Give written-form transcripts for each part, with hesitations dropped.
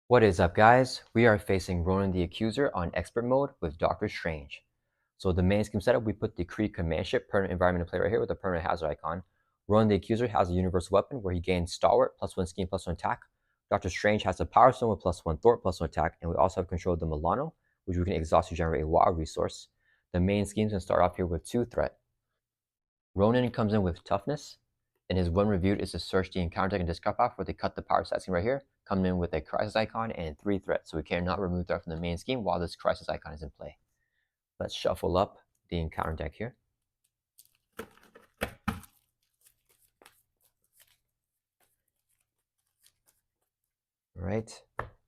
What is up, guys? We are facing Ronan the Accuser on Expert Mode with Doctor Strange. So the main scheme setup, we put the Kree Command Ship permanent environment in play right here with a permanent hazard icon. Ronan the Accuser has a universal weapon where he gains Stalwart, +1 scheme, +1 attack. Doctor Strange has a Power Stone with +1 Thwart, +1 attack, and we also have control of the Milano, which we can exhaust to generate a wild resource. The main scheme's gonna start off here with 2 threat. Ronan comes in with toughness, and his one reviewed is to search the encounter deck and discard pile where they cut the power stat scheme right here, coming in with a crisis icon and 3 threat, so we cannot remove threat from the main scheme while this crisis icon is in play. Let's shuffle up the encounter deck here. All right,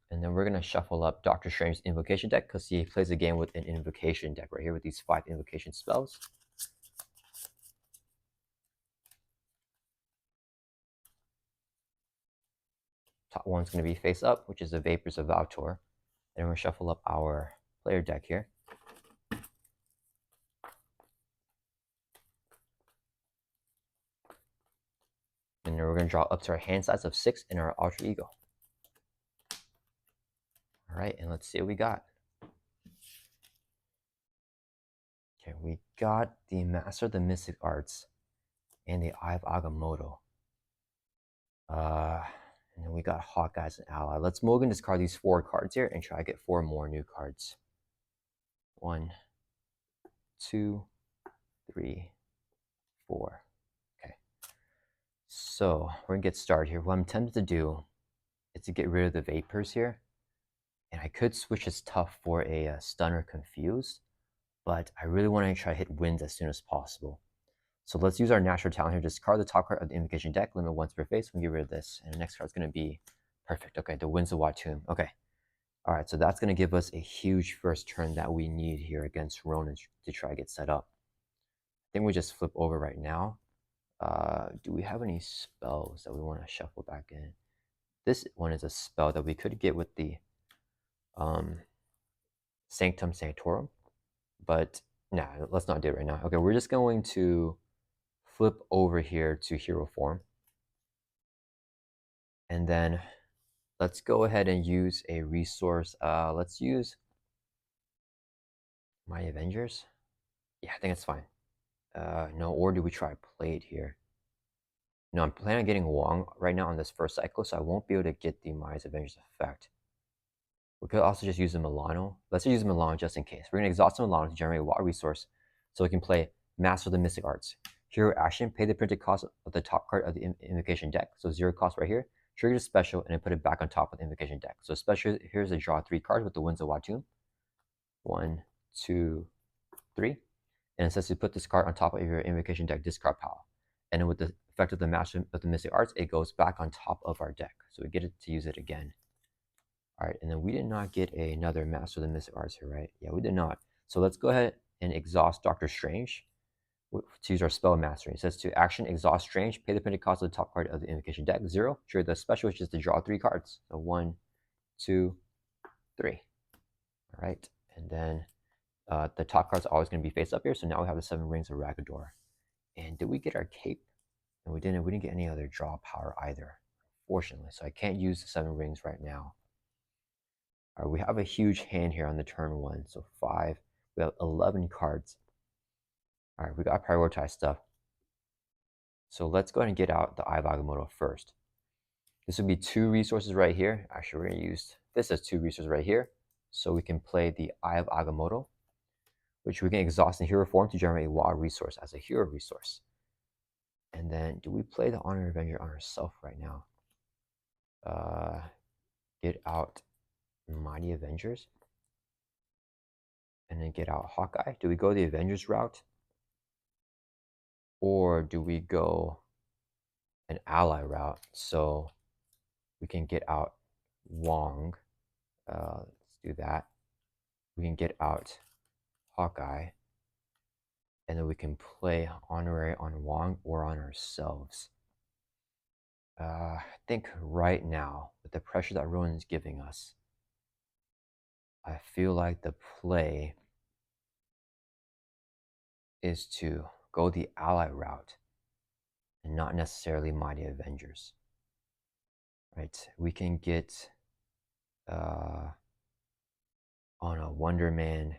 and then we're gonna shuffle up Doctor Strange's invocation deck because he plays a game with an invocation deck right here with these 5 invocation spells. Top one's going to be face up, which is the Vapors of Valtor. And we're going to shuffle up our player deck here. And then we're going to draw up to our hand size of 6 in our alter ego. All right, and let's see what we got. Okay, we got the Master of the Mystic Arts and the Eye of Agamotto. And then we got Hawkeye as an ally. Let's mulligan discard these 4 cards here and try to get 4 more new cards. 1, 2, 3, 4. Okay. So we're gonna get started here. What I'm tempted to do is to get rid of the Vapors here. And I could switch his tough for a Stunner Confused, but I really want to try to hit wins as soon as possible. So let's use our natural talent here. Discard the top card of the invocation deck, limit once per face. We get rid of this, and the next card's going to be perfect. Okay, the Winds of Watum. Okay, all right, so that's going to give us a huge first turn that we need here against Ronan to try to get set up. I think we just flip over right now. Do we have any spells that we want to shuffle back in? This one is a spell that we could get with the Sanctum Sanctorum, but nah, let's not do it right now. Okay, we're just going to flip over here to hero form, and then let's go ahead and use a resource. Let's use my Avengers. Yeah, I think it's fine. No, or do we try Plate here? No, I'm planning on getting Wong right now on this first cycle, so I won't be able to get the Maya's Avengers effect. We could also just use the Milano. Let's just use the Milano just in case. We're going to exhaust the Milano to generate a wild resource so we can play Master of the Mystic Arts. Hero action, pay the printed cost of the top card of the invocation deck. So 0 cost right here. Trigger the special and then put it back on top of the invocation deck. So special, here's a draw 3 cards with the Winds of Watum. 1, 2, 3. And it says to put this card on top of your invocation deck, discard pile. And then with the effect of the Master of the Mystic Arts, it goes back on top of our deck. So we get it to use it again. All right, and then we did not get another Master of the Mystic Arts here, right? Yeah, we did not. So let's go ahead and exhaust Doctor Strange to use our spell mastery. It says to action exhaust Strange, pay the printed cost of the top card of the invocation deck, 0. Trigger the special, which is to draw 3 cards. So 1, 2, 3. All right, and then the top card's always going to be face up here. So now we have the 7 Rings of Ragador. And did we get our cape? No, we didn't. We didn't get any other draw power either, fortunately. So I can't use the 7 rings right now. All right, we have a huge hand here on the turn 1. So 5. We have 11 cards. All right, we got to prioritize stuff. So let's go ahead and get out the Eye of Agamotto first. This would be 2 resources right here. Actually, we're going to use this as 2 resources right here. So we can play the Eye of Agamotto, which we can exhaust in hero form to generate a wild resource as a hero resource. And then, do we play the Honor Avenger on ourselves right now? Get out Mighty Avengers. And then get out Hawkeye. Do we go the Avengers route? Or do we go an ally route? So we can get out Wong. Let's do that. We can get out Hawkeye. And then we can play Honorary on Wong or on ourselves. I think right now, with the pressure that Ronan is giving us, I feel like the play is to go the ally route and not necessarily Mighty Avengers. Right? We can get Oh no, Wonder Man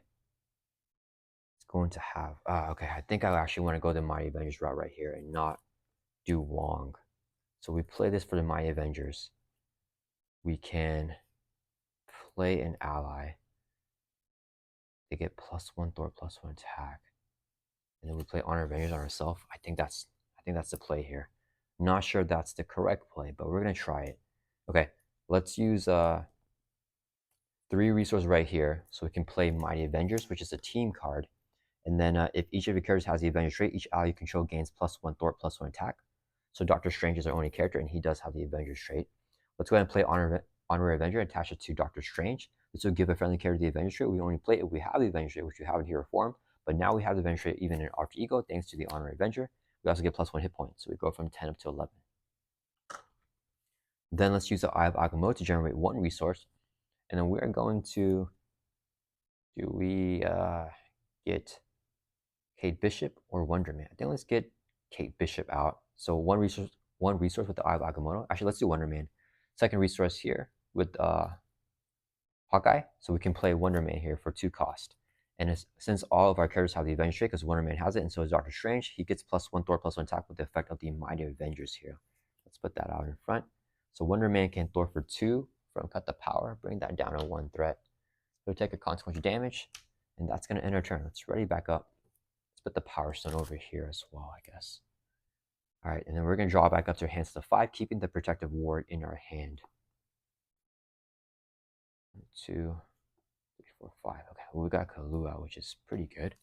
is going to have. Okay, I think I actually want to go the Mighty Avengers route right here and not do Wong. So we play this for the Mighty Avengers. We can play an ally. They get +1 Thor, +1 attack, and then we play Honor Avengers on ourselves. I think that's the play here. Not sure that's the correct play, but we're gonna try it. Okay, let's use 3 resources right here, so we can play Mighty Avengers, which is a team card. And then if each of your characters has the Avenger trait, each ally you control gains +1 Thor, +1 attack. So Doctor Strange is our only character, and he does have the Avengers trait. Let's go ahead and play Honor Avenger, attach it to Doctor Strange. This will give a friendly character the Avengers trait. We only play it if we have the Avengers trait, which we have in hero form. But now we have the Avengers trait even in Alter Ego, thanks to the Honor Avenger. We also get +1 hit points, so we go from 10 up to 11. Then let's use the Eye of Agamotto to generate 1 resource. And then we're going to, do we get Kate Bishop or Wonder Man? I think let's get Kate Bishop out. So one resource with the Eye of Agamotto. Actually, let's do Wonder Man. Second resource here with Hawkeye. So we can play Wonder Man here for 2 cost. And since all of our characters have the Avengers trait, because Wonder Man has it, and so does Doctor Strange, he gets +1 Thor, +1 attack with the effect of the Mighty Avengers here. Let's put that out in front. So Wonder Man can Thor for 2 from Cut the Power, bring that down to 1 threat. He'll take a consequential damage, and that's going to end our turn. Let's ready back up. Let's put the Power Stone over here as well, I guess. All right, and then we're going to draw back up to our hands to 5, keeping the Protective Ward in our hand. 1, 2, 3, 4, 5. Okay, well, we got Kahlua, which is pretty good.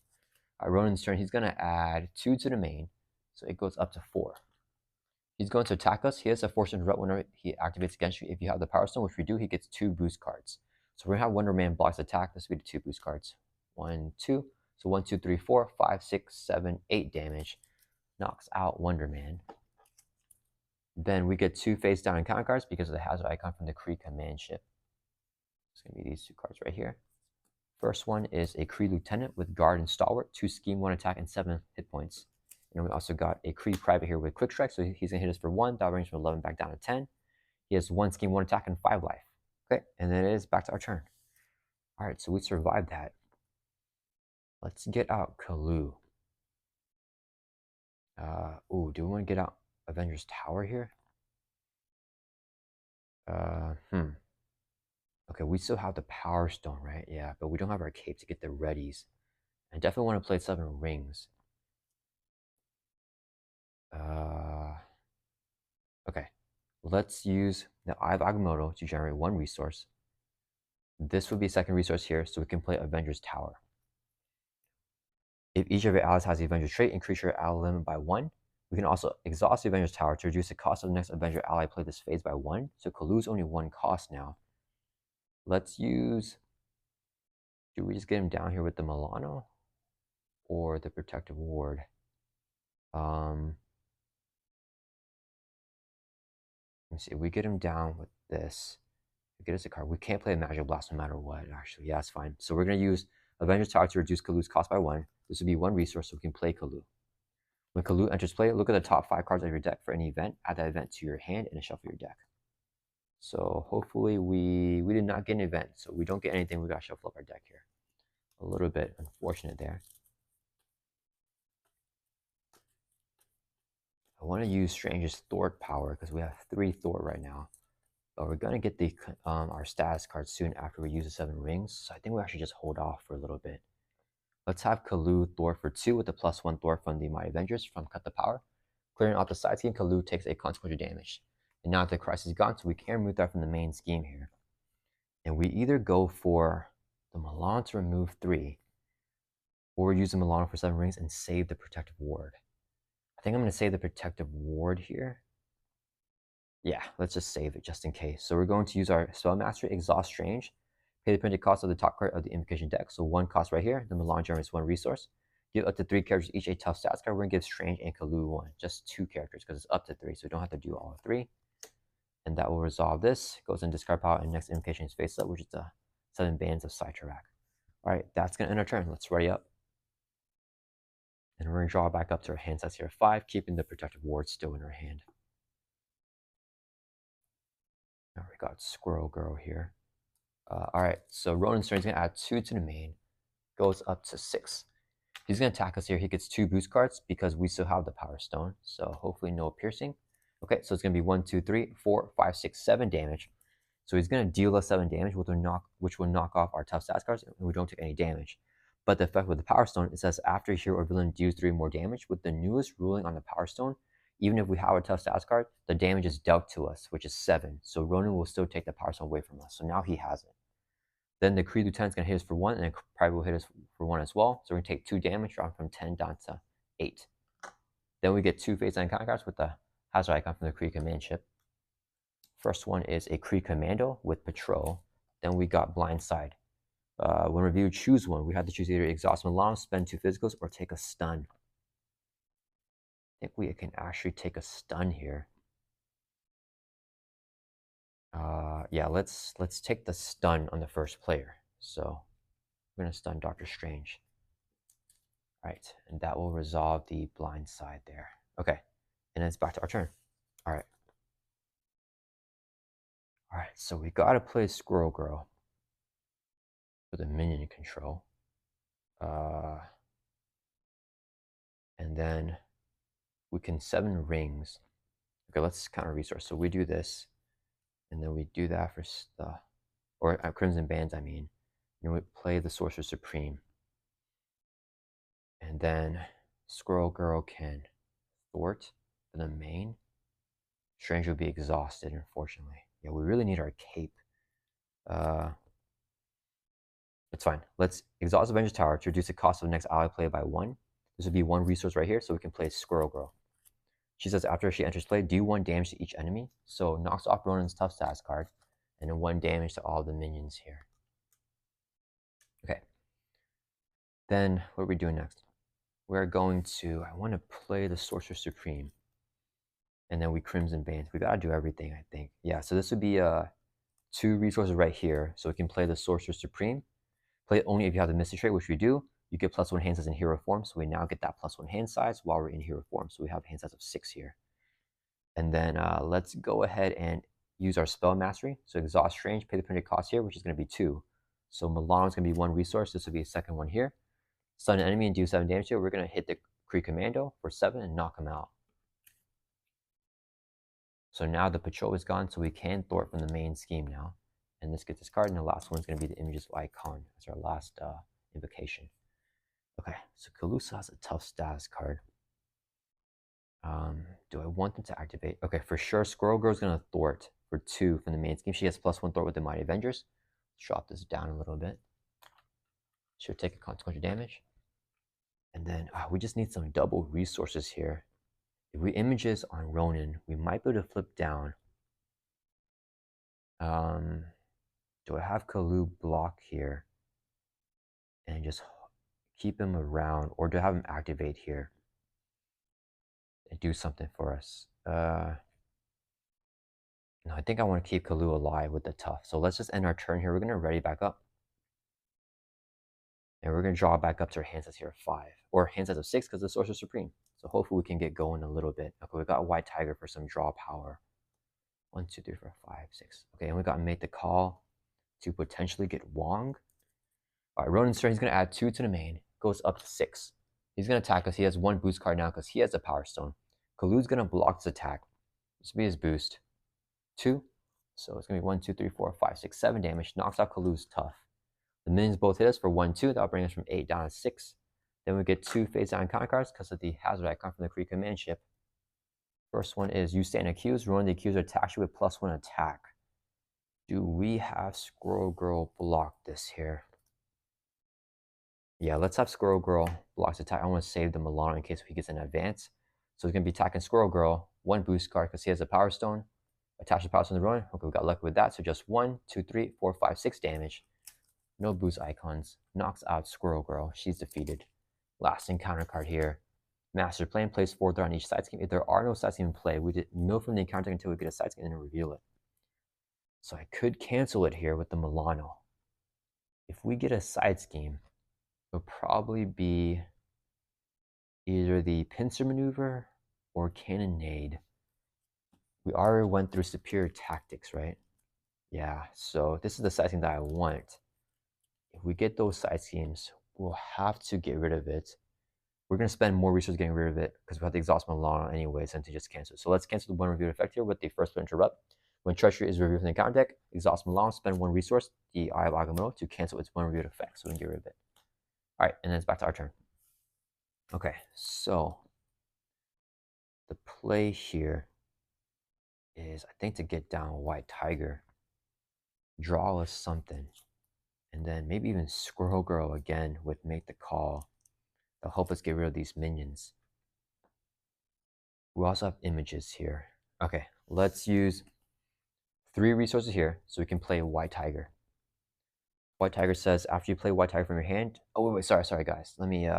All right, Ronan's turn. He's going to add 2 to the main, so it goes up to 4. He's going to attack us. He has a Force Interrupt whenever he activates against you. If you have the Power Stone, which we do, he gets 2 boost cards. So we're going to have Wonder Man blocks attack. This will be the 2 boost cards. 1, 2. So 1, 2, 3, 4, 5, 6, 7, 8 damage. Knocks out Wonder Man. Then we get 2 face down encounter cards because of the hazard icon from the Kree command ship. It's going to be these 2 cards right here. First one is a Kree Lieutenant with Guard and Stalwart, 2 scheme, 1 attack, and 7 hit points. And we also got a Kree Private here with Quick Strike, so he's going to hit us for 1, that brings from 11 back down to 10. He has 1 scheme, 1 attack, and 5 life. Okay, and then it is back to our turn. All right, so we survived that. Let's get out Kalu. Ooh, do we want to get out Avengers Tower here? Okay, we still have the Power Stone, right? Yeah, but we don't have our cape to get the readies. I definitely want to play 7 rings. Okay, let's use the Eye of Agamotto to generate 1 resource. This would be a second resource here, so we can play Avengers Tower. If each of your allies has the Avengers trait, increase your ally limit by 1. We can also exhaust the Avengers Tower to reduce the cost of the next Avenger ally play this phase by 1. So Kalu's only 1 cost now. Let's use... Do we just get him down here with the Milano? Or the Protective Ward? Let me see. If we get him down with this, get us a card. We can't play a Magic Blast no matter what, actually. Yeah, that's fine. So we're going to use Avengers Tower to reduce Kalu's cost by 1. This would be 1 resource, so we can play Kalu. When Kalu enters play, look at the top 5 cards of your deck for any event. Add that event to your hand and shuffle your deck. So hopefully we did not get an event, so we don't get anything. We got to shuffle up our deck here. A little bit unfortunate there. I want to use Strange's Thor power because we have 3 Thor right now. But we're going to get the our status card soon after we use the 7 rings. So I think we actually just hold off for a little bit. Let's have Kalu Thor for 2 with the +1 Thor from the Mighty Avengers from Cut the Power. Clearing out the side scheme, Kalu takes a consequential damage. And now the crisis is gone, so we can remove that from the main scheme here. And we either go for the Milan to remove 3, or use the Milano for 7 rings and save the Protective Ward. I think I'm going to save the Protective Ward here. Yeah, let's just save it just in case. So we're going to use our Spellmaster, Exhaust Strange, pay the printed cost of the top card of the invocation deck. So 1 cost right here. The Milan generates 1 resource. Give up to 3 characters each a tough stats card. We're going to give Strange and Kalu 1. Just 2 characters because it's up to 3. So we don't have to do all 3. And that will resolve this. Goes in discard power and next invocation is face up, which is the 7 bands of Cyterac. Alright, that's going to end our turn. Let's ready up. And we're going to draw back up to our hand sets here 5, keeping the Protective Ward still in our hand. Now we got Squirrel Girl here. All right, so Ronan's turn. He's going to add 2 to the main. Goes up to 6. He's going to attack us here. He gets 2 boost cards because we still have the Power Stone. So hopefully no piercing. Okay, so it's going to be 1, 2, 3, 4, 5, 6, 7 damage. So he's going to deal us 7 damage, which will knock off our tough stats cards, and we don't take any damage. But the effect with the Power Stone, it says after a hero or villain deals 3 more damage. With the newest ruling on the Power Stone, even if we have a tough stats card, the damage is dealt to us, which is 7. So Ronan will still take the Power Stone away from us. So now he has it. Then the Kree Lieutenant's going to hit us for 1, and then probably will hit us for 1 as well. So we're going to take 2 damage, dropping from 10 down to 8. Then we get 2 face icon cards with the hazard icon from the Kree Command ship. First one is a Kree Commando with Patrol. Then we got Blindside. When reviewed, choose one. We have to choose either Exhaust Milan, spend 2 physicals, or take a stun. I think we can actually take a stun here. Yeah, let's take the stun on the first player. So we're going to stun Doctor Strange. Right, and that will resolve the blind side there. Okay, and then it's back to our turn. All right. All right, so we gotta play Squirrel Girl for the minion control. And then we can 7 rings. Okay, let's counter resource. So we do this, and then we do that for the, or Crimson Bands, I mean. And we play the Sorcerer Supreme. And then Squirrel Girl can thwart for the main. Strange will be exhausted, unfortunately. Yeah, we really need our cape. It's fine. Let's exhaust Avengers Tower to reduce the cost of the next ally play by 1. This would be 1 resource right here, so we can play Squirrel Girl. She says after she enters play, do 1 damage to each enemy. So knocks off Ronan's tough stats card, and then 1 damage to all the minions here. Okay. Then what are we doing next? We're going to, I want to play the Sorcerer Supreme. And then we Crimson Bands. We gotta do everything, I think. Yeah, so this would be 2 resources right here. So we can play the Sorcerer Supreme. Play it only if you have the Mystic trait, which we do. You get +1 hand size in hero form, so we now get that +1 hand size while we're in hero form. So we have a hand size of 6 here. And then let's go ahead and use our spell mastery. So exhaust Strange, pay the penalty cost here, which is going to be 2. So Milano's going to be 1 resource. This will be a second one here. Stun an enemy and do 7 damage here. We're going to hit the Kree Commando for 7 and knock him out. So now the patrol is gone, so we can thwart from the main scheme now. And this gets this card, and the last one's going to be the Images of Icon. That's our last invocation. Okay, so Calusa has a tough status card. Do I want them to activate? Okay, for sure, Squirrel Girl's going to thwart for 2 from the main scheme. She has +1 thwart with the Mighty Avengers. Let's drop this down a little bit. She'll take a consequential damage. And then we just need some double resources here. If we Images on Ronan, we might be able to flip down. Do I have Kalu block here and just keep him around, or do I have him activate here and do something for us? No, I think I want to keep Kalu alive with the tough. So let's just end our turn here. We're going to ready back up. And we're going to draw back up to our hand size here of 5. Or hand size of 6 because the Sorcerer Supreme. So hopefully we can get going a little bit. Okay, we got White Tiger for some draw power. 1, 2, 3, 4, 5, 6. Okay, and we got Make the Call to potentially get Wong. All right, Ronan's turn. He's going to add 2 to the main. Goes up to 6. He's going to attack us. He has 1 boost card now because he has a Power Stone. Kalu's going to block this attack. This will be his boost. 2. So it's going to be 1, 2, 3, 4, 5, 6, 7 damage. Knocks out Kalu's tough. The minions both hit us for 1, 2. That'll bring us from 8 down to 6. Then we get 2 face down counter cards because of the hazard icon from the Kree Command ship. First one is you stand accused. Ronan the accuser attacks you with +1 attack. Do we have Squirrel Girl block this here? Yeah, let's have Squirrel Girl blocks attack. I want to save the Milano in case he gets an advance. So he's going to be attacking Squirrel Girl. 1 boost card because he has a Power Stone. Attach the Power Stone to Ronan. Okay, we got lucky with that. So just 1, 2, 3, 4, 5, 6 damage. No boost icons. Knocks out Squirrel Girl. She's defeated. Last encounter card here. Master Plan plays 4 on each side scheme. If there are no side scheme in play, we did know from the encounter until we get a side scheme and then reveal it. So I could cancel it here with the Milano. If we get a side scheme, it'll probably be either the pincer maneuver or cannonade. We already went through superior tactics, right? Yeah, so this is the side scheme that I want. If we get those side schemes, we'll have to get rid of it. We're going to spend more resources getting rid of it because we have to exhaust Milan anyways and to just cancel it. So let's cancel the one reviewed effect here with the first one interrupt. When treachery is reviewed from the counter deck, exhaust Milan, spend one resource, the Eye of Agamotto, to cancel its one reviewed effect. So we can get rid of it. All right, and then it's back to our turn. Okay, so the play here is, I think, to get down White Tiger, draw us something, and then maybe even Squirrel Girl again with Make the Call. They'll help us get rid of these minions. We also have images here. Okay, let's use 3 resources here so we can play White Tiger. White Tiger says after you play White Tiger from your hand. Oh wait, sorry guys. Let me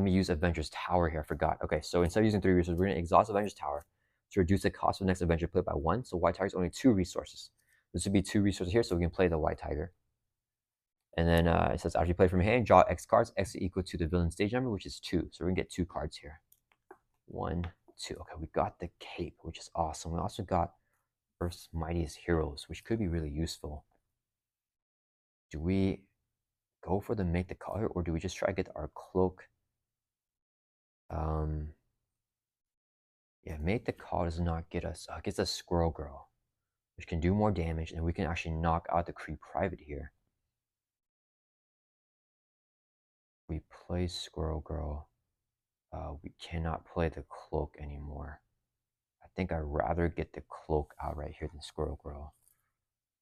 use Avengers Tower here. I forgot. Okay, so instead of using 3 resources, we're gonna exhaust Avengers Tower to reduce the cost of the next Avenger played by 1. So White Tiger's only 2 resources. This would be 2 resources here, so we can play the White Tiger. And then it says after you play from your hand, draw X cards. X is equal to the villain's stage number, which is 2. So we're gonna get 2 cards here. 1, 2. Okay, we got the cape, which is awesome. We also got Earth's Mightiest Heroes, which could be really useful. Do we go for the Make the Call here, or do we just try to get our cloak? Yeah, Make the Call does not get us. It gets us Squirrel Girl, which can do more damage, and we can actually knock out the Kree Private here. We play Squirrel Girl. We cannot play the cloak anymore. I think I'd rather get the cloak out right here than Squirrel Girl.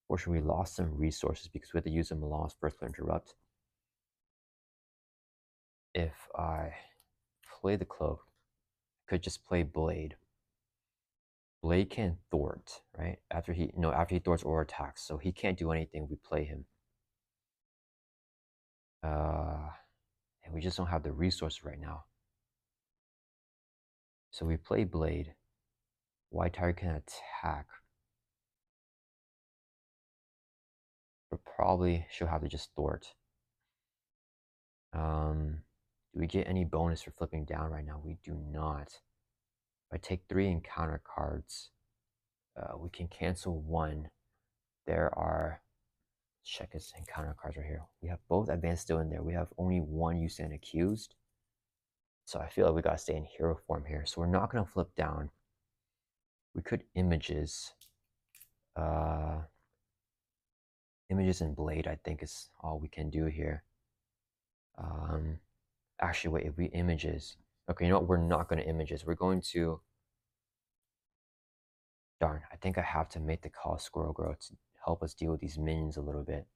Fortunately, we lost some resources because we had to use a Milan's first to interrupt. If I play the cloak, I could just play Blade. Blade can thwart, right? After he thwarts or attacks, so he can't do anything. We play him. And we just don't have the resources right now. So we play Blade. White Tiger can attack, but probably she'll have to just thwart. Do we get any bonus for flipping down right now? We do not. If I take 3 encounter cards, we can cancel 1. There are, check his encounter cards right here. We have both advanced still in there. We have only 1 used and accused. So I feel like we gotta stay in hero form here. So we're not gonna flip down. We could images. Images and Blade, I think, is all we can do here. Actually, wait, if we images. Okay, you know what? We're not gonna images. We're going to. Darn, I think I have to make the call Squirrel Girl to help us deal with these minions a little bit.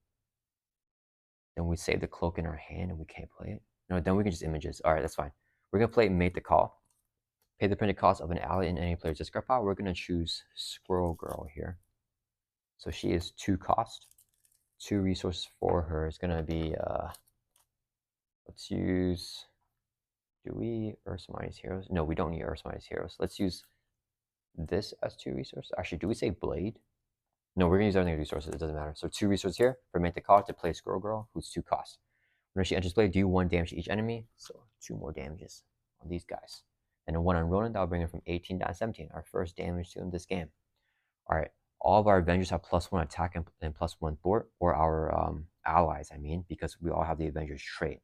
Then we save the cloak in our hand and we can't play it. No, then we can just images. All right, that's fine. We're gonna play Make the Call. Pay the printed cost of an ally in any player's discard pile. We're gonna choose Squirrel Girl here. So she is 2 cost. 2 resources for her is gonna be let's use, do we Earth's Mightiest Heroes? No, we don't need Earth's Mightiest Heroes. Let's use this as 2 resources. Actually, do we say Blade? No, we're gonna use everything as resources. It doesn't matter. So 2 resources here for Make the Call to play Squirrel Girl, who's 2 cost. When she enters play, do 1 damage to each enemy. So 2 more damages on these guys. And a 1 on Ronan, that'll bring him from 18 down to 17. Our first damage to him this game. All right, all of our Avengers have +1 attack and +1 thwart, or our allies, I mean, because we all have the Avengers trait.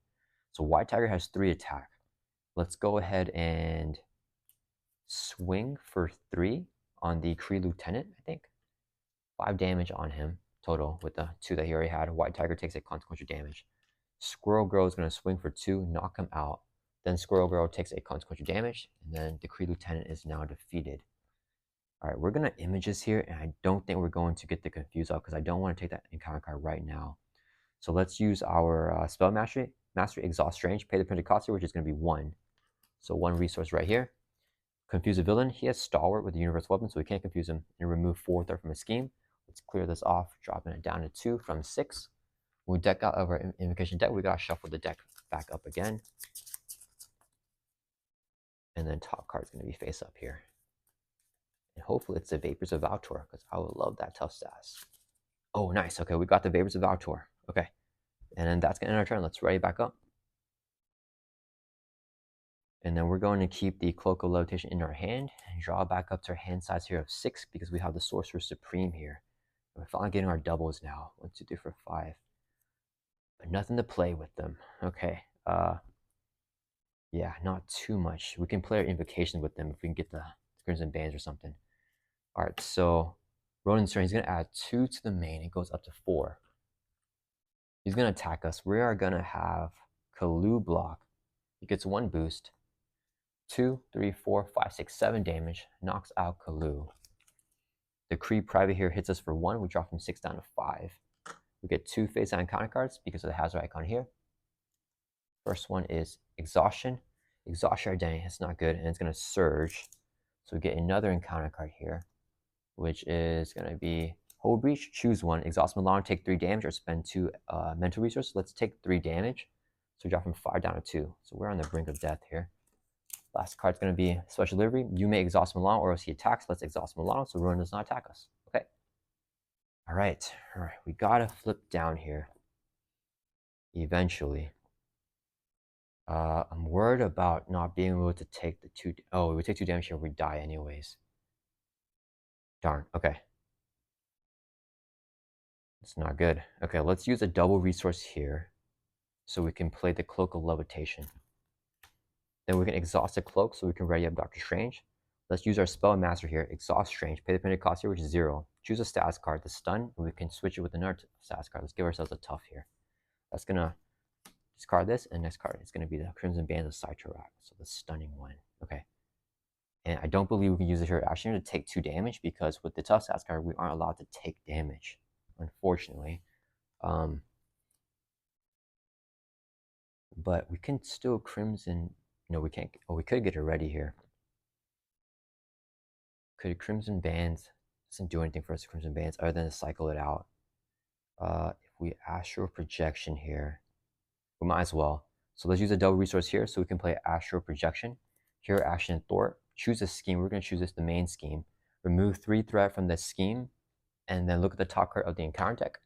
So White Tiger has 3 attack. Let's go ahead and swing for 3 on the Kree Lieutenant, I think. 5 damage on him total with the 2 that he already had. White Tiger takes a consequential damage. Squirrel Girl is going to swing for 2, knock him out. Then Squirrel Girl takes a consequential damage, and then the Kree Lieutenant is now defeated. All right, we're going to images here, and I don't think we're going to get the confuse out because I don't want to take that encounter card right now. So let's use our spell mastery, exhaust strange, pay the printed cost here, which is going to be 1. So 1 resource right here. Confuse a villain. He has stalwart with the universal weapon, so we can't confuse him, and remove 4 threat from his scheme. Let's clear this off, dropping it down to 2 from 6. When we deck out of our invocation deck, we gotta shuffle the deck back up again. And then top card's gonna be face up here. And hopefully it's the Vapors of Valtor, because I would love that tough stats. Oh, nice. Okay, we got the Vapors of Valtor. Okay. And then that's gonna end our turn. Let's ready back up. And then we're going to keep the Cloak of Levitation in our hand and draw back up to our hand size here of 6 because we have the Sorcerer Supreme here. We're finally getting our doubles now. 1, 2, 3, 4, 5. But nothing to play with them. Okay. Yeah, not too much. We can play our invocation with them if we can get the Crimson Bands or something. All right, so Ronan's turn. He's going to add 2 to the main. It goes up to 4. He's going to attack us. We are going to have Kalu block. He gets 1 boost. 2, 3, 4, 5, 6, 7 damage. Knocks out Kalu. The Kree Private here hits us for 1. We drop from 6 down to 5. We get 2 face down counter cards because of the hazard icon here. First one is Exhaustion. Exhaust your identity. It's not good, and it's going to surge. So we get another encounter card here, which is going to be Hold Breach. Choose one. Exhaust Milan, take 3 damage, or spend 2 mental resources. Let's take 3 damage. So we drop from 5 down to 2. So we're on the brink of death here. Last card's going to be Special Delivery. You may exhaust Milan, or else he attacks. Let's exhaust Milan so Ronan does not attack us. Okay. All right. We got to flip down here eventually. I'm worried about not being able to take the 2. Oh, we take 2 damage here, we die anyways. Darn. Okay. It's not good. Okay, let's use a double resource here so we can play the Cloak of Levitation. Then we can exhaust the cloak so we can ready up Doctor Strange. Let's use our Spell Master here. Exhaust Strange. Pay the penalty cost here, which is 0. Choose a status card, the stun, and we can switch it with another status card. Let's give ourselves a tough here. That's gonna discard this, and next card is gonna be the Crimson Bands of Cytorak, so the stunning one. Okay. And I don't believe we can use it here actually to take 2 damage because with the tough status card, we aren't allowed to take damage, unfortunately. But we can still Crimson. No, we can't. Oh, we could get it ready here. Could Crimson Bands doesn't do anything for us, Crimson Bands, other than to cycle it out. If we Astral Projection here, we might as well. So let's use a double resource here so we can play Astral Projection. Here, Action Thwart. Choose a scheme. We're going to choose this, the main scheme. Remove 3 threat from the scheme, and then look at the top card of the encounter deck.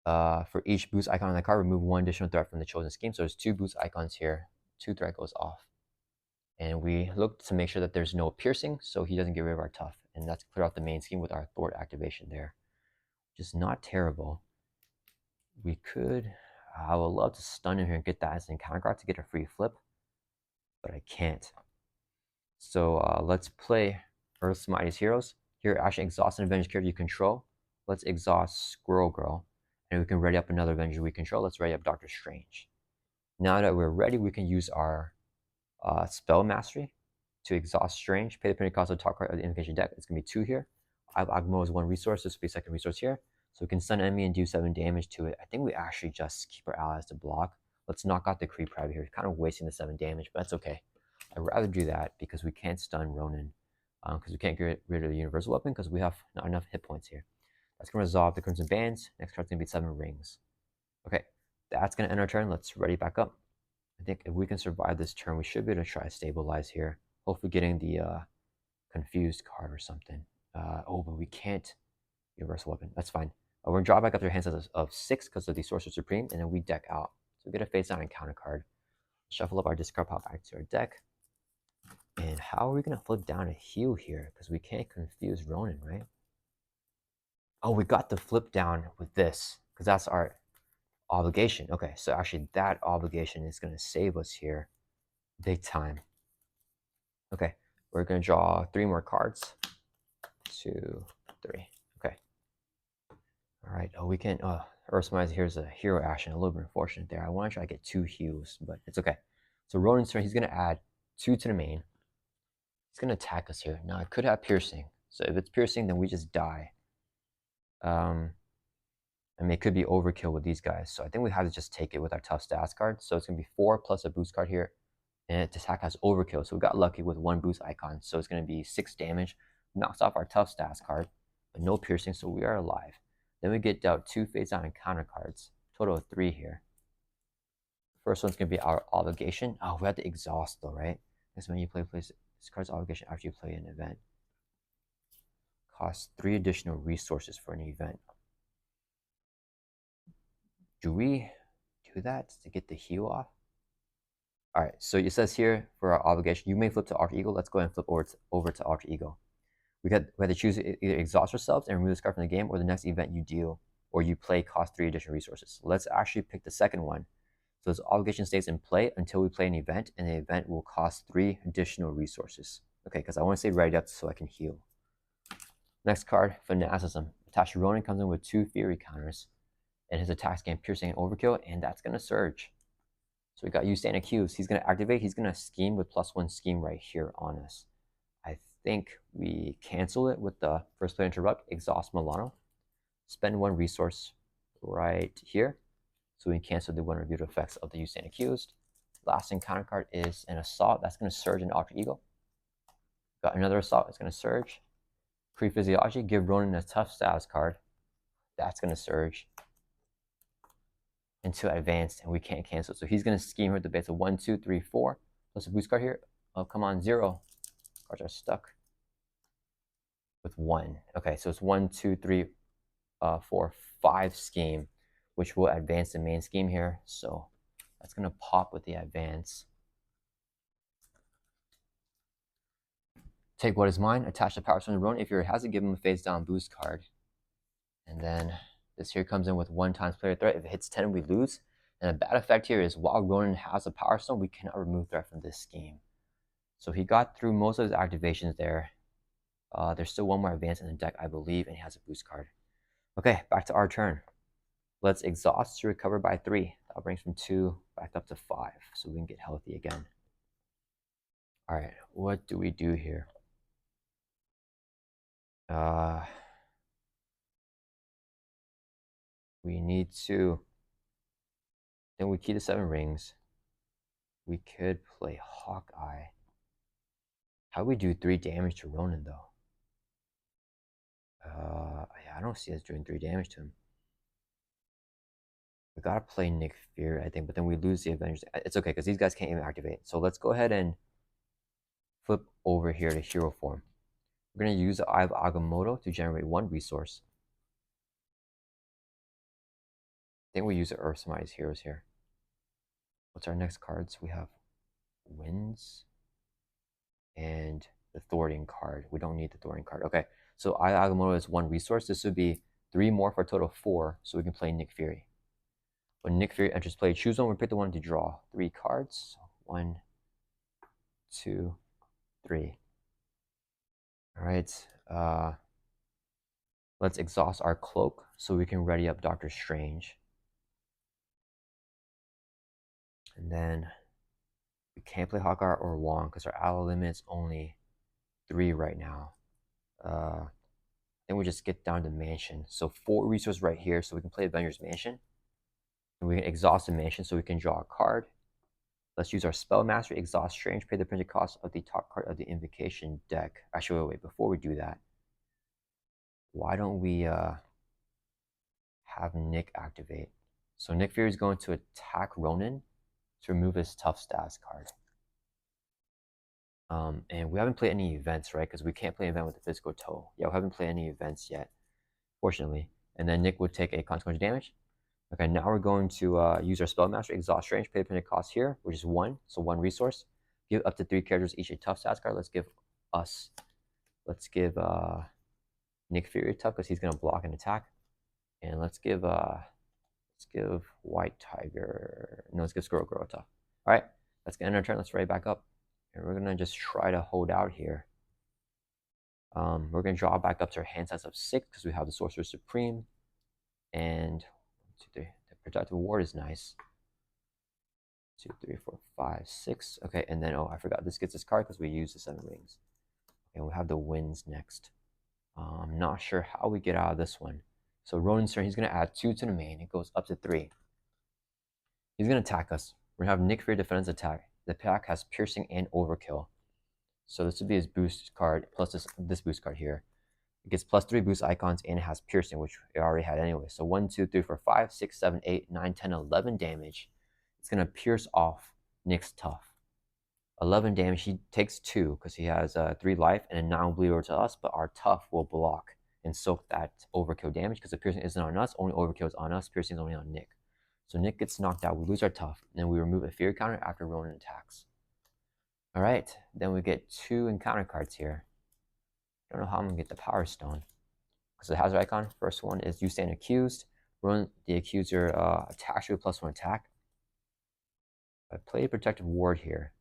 For each boost icon on the card, remove 1 additional threat from the chosen scheme. So there's 2 boost icons here. 2 threat goes off. And we look to make sure that there's no piercing, so he doesn't get rid of our tough. And that's clear out the main scheme with our thwart activation there. Which is not terrible. We could, I would love to stun him here and get that as an encounter card to get a free flip. But I can't. So let's play Earth's Mightiest Heroes. Here, actually exhaust an Avengers character you control. Let's exhaust Squirrel Girl. And we can ready up another Avenger we control. Let's ready up Doctor Strange. Now that we're ready, we can use our Spell Mastery to exhaust Strange. Pay the penalty cost of the top card of the invocation deck. It's going to be 2 here. I have Agamo as 1 resource. This will be a second resource here. So we can stun enemy and do 7 damage to it. I think we actually just keep our allies to block. Let's knock out the Kree Private here. Kind of wasting the 7 damage, but that's okay. I'd rather do that because we can't stun Ronan. Because we can't get rid of the Universal Weapon because we have not enough hit points here. That's going to resolve the Crimson Bands. Next card's going to be 7 rings. Okay, that's going to end our turn. Let's ready back up. I think if we can survive this turn, we should be able to try to stabilize here. Hopefully getting the confused card or something. Oh, but we can't Universal Weapon. That's fine. We're going to draw back up their hand size of 6 because of the Sorcerer Supreme, and then we deck out. So we get a face down encounter card. Shuffle up our discard pile back to our deck. And how are we going to flip down a heal here? Because we can't confuse Ronan, right? Oh, we got the flip down with this because that's our obligation. Okay, so actually that obligation is going to save us here big time. Okay, we're going to draw 3 more cards. 2, 3. Okay. All right. Oh, we can. Earthsmith, here's a hero action. A little bit unfortunate there. I want to try to get 2 heals, but it's okay. So Ronan's turn, he's going to add 2 to the main. He's going to attack us here. Now, I could have piercing. So if it's piercing, then we just die. I mean, it could be overkill with these guys. So I think we have to just take it with our tough stats card. So it's going to be 4 plus a boost card here. And its attack has overkill. So we got lucky with 1 boost icon. So it's going to be 6 damage. Knocks off our tough stats card. But no piercing, so we are alive. Then we get dealt 2 face down encounter cards. Total of 3 here. First one's going to be our obligation. Oh, we have to exhaust though, right? Because when you play this card's obligation after you play an event. Costs 3 additional resources for an event. Do we do that to get the heal off? Alright, so it says here for our obligation, you may flip to Alter Ego. Let's go ahead and flip over to Alter Ego. We had to choose either exhaust ourselves and remove this card from the game, or the next event you deal or you play costs 3 additional resources. Let's actually pick the second one. So this obligation stays in play until we play an event, and the event will cost 3 additional resources. Okay, because I want to stay ready up so I can heal. Next card, Fanaticism. Attached Ronan comes in with 2 Fury counters, and his attacks gain Piercing and Overkill, and that's going to surge. So we got you staying accused. He's going to activate. He's going to scheme with +1 scheme right here on us. I think we cancel it with the first player interrupt, exhaust Milano, spend 1 resource right here, so we can cancel the 1 reviewed effects of the you stand accused. Last encounter card is an assault. That's going to surge an alter ego. Got another assault. It's going to surge. Pre-physiology, give Ronan a tough status card. That's going to surge into advanced, and we can't cancel. So he's going to scheme her at the base of 1, 2, 3, 4. Plus a boost card here. Oh, come on, 0. Cards are stuck with 1. Okay, so it's 1, 2, 3, 4, 5 scheme, which will advance the main scheme here. So that's going to pop with the advance. Take what is mine, attach the power stone to Ronan. If you're has it, give him a face down boost card. And then this here comes in with 1 times player threat. If it hits 10, we lose. And a bad effect here is while Ronan has a power stone, we cannot remove threat from this scheme. So he got through most of his activations there. There's still 1 more advance in the deck, I believe, and he has a boost card. Okay, back to our turn. Let's exhaust to recover by 3. That brings from 2 back up to 5, so we can get healthy again. All right, what do we do here? We need to, then we keep the 7 rings. We could play Hawkeye. How do we do 3 damage to Ronan, though? I don't see us doing 3 damage to him. We gotta play Nick Fury, I think, but then we lose the Avengers. It's okay, because these guys can't even activate. So let's go ahead and flip over here to hero form. We're gonna use the Eye of Agamotto to generate 1 resource. I think we use the Earth Smite's heroes here. What's our next cards? We have Winds and the Thwarting card. We don't need the Thwarting card. Okay, so Eye of Agamotto is 1 resource. This would be 3 more for a total of 4, so we can play Nick Fury. When Nick Fury enters play, choose one. We pick the one to draw 3 cards. 1, 2, 3. All right. Let's exhaust our cloak so we can ready up Doctor Strange. And then we can't play Hawkeye or Wong because our ally limit is only 3 right now. Then we just get down to Mansion. So 4 resources right here, so we can play Avengers Mansion. And we can exhaust the Mansion so we can draw a card. Let's use our Spell Mastery, exhaust Strange, pay the printed cost of the top card of the Invocation deck. Actually, wait, before we do that, why don't we have Nick activate? So Nick Fury is going to attack Ronan to remove his tough stats card. And we haven't played any events, right? Because we can't play an event with the physical toe. Yeah, we haven't played any events yet, fortunately. And then Nick would take a consequential damage. Okay, now we're going to use our Spell Master, exhaust Strange, pay the printed cost here, which is 1, so 1 resource. Give up to 3 characters each a tough stats card. Let's give Nick Fury tough because he's gonna block and attack. And let's give White Tiger. No, let's give Squirrel Girl tough. All right, let's get in our turn. Let's ready back up, and we're gonna just try to hold out here. We're gonna draw back up to our hand size of 6 because we have the Sorcerer Supreme, and 1, 2, 3. The Protective Ward is nice. 2, 3, 4, 5, 6. Okay, and then I forgot this gets this card because we use the 7 rings. And we have the Winds next. I'm not sure how we get out of this one. So Ronan's turn, he's gonna add 2 to the main. It goes up to 3. He's gonna attack us. We're gonna have Nick Fury defense attack. The attack has piercing and overkill. So this would be his boost card plus this boost card here. It gets +3 boost icons and it has piercing, which it already had anyway. So 1, 2, 3, 4, 5, 6, 7, 8, 9, 10, 11 damage. It's gonna pierce off Nick's tough. 11 damage. He takes 2 because he has 3 life, and a 9 will bleed over to us, but our tough will block and soak that overkill damage because the piercing isn't on us, only overkill is on us, piercing is only on Nick. So Nick gets knocked out, we lose our tough, and then we remove a fear counter after Ronan attacks. All right, then we get 2 encounter cards here. I don't know how I'm gonna get the Power Stone. Because the hazard icon, first one is you stand accused. Run the accuser attacks you with +1 attack. If I play a protective ward here,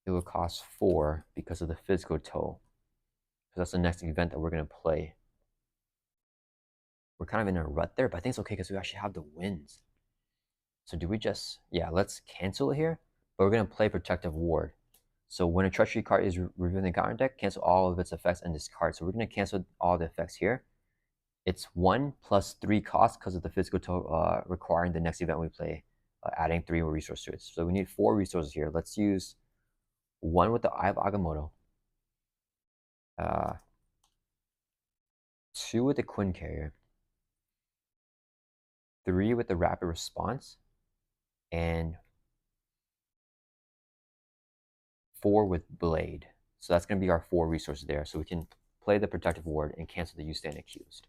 it will cost 4 because of the physical toll. Because that's the next event that we're gonna play. We're kind of in a rut there, but I think it's okay because we actually have the wins. So do we just, yeah, let's cancel it here, but we're gonna play protective ward. So when a treachery card is revealed in the counter deck, cancel all of its effects and discard. So we're gonna cancel all the effects here. It's 1 plus 3 cost because of the physical total requiring the next event we play, adding 3 more resources to it. So we need 4 resources here. Let's use 1 with the Eye of Agamotto, 2 with the Quinn Carrier, 3 with the Rapid Response, and 4 with Blade. So that's going to be our 4 resources there. So we can play the Protective Ward and cancel the You Stand Accused.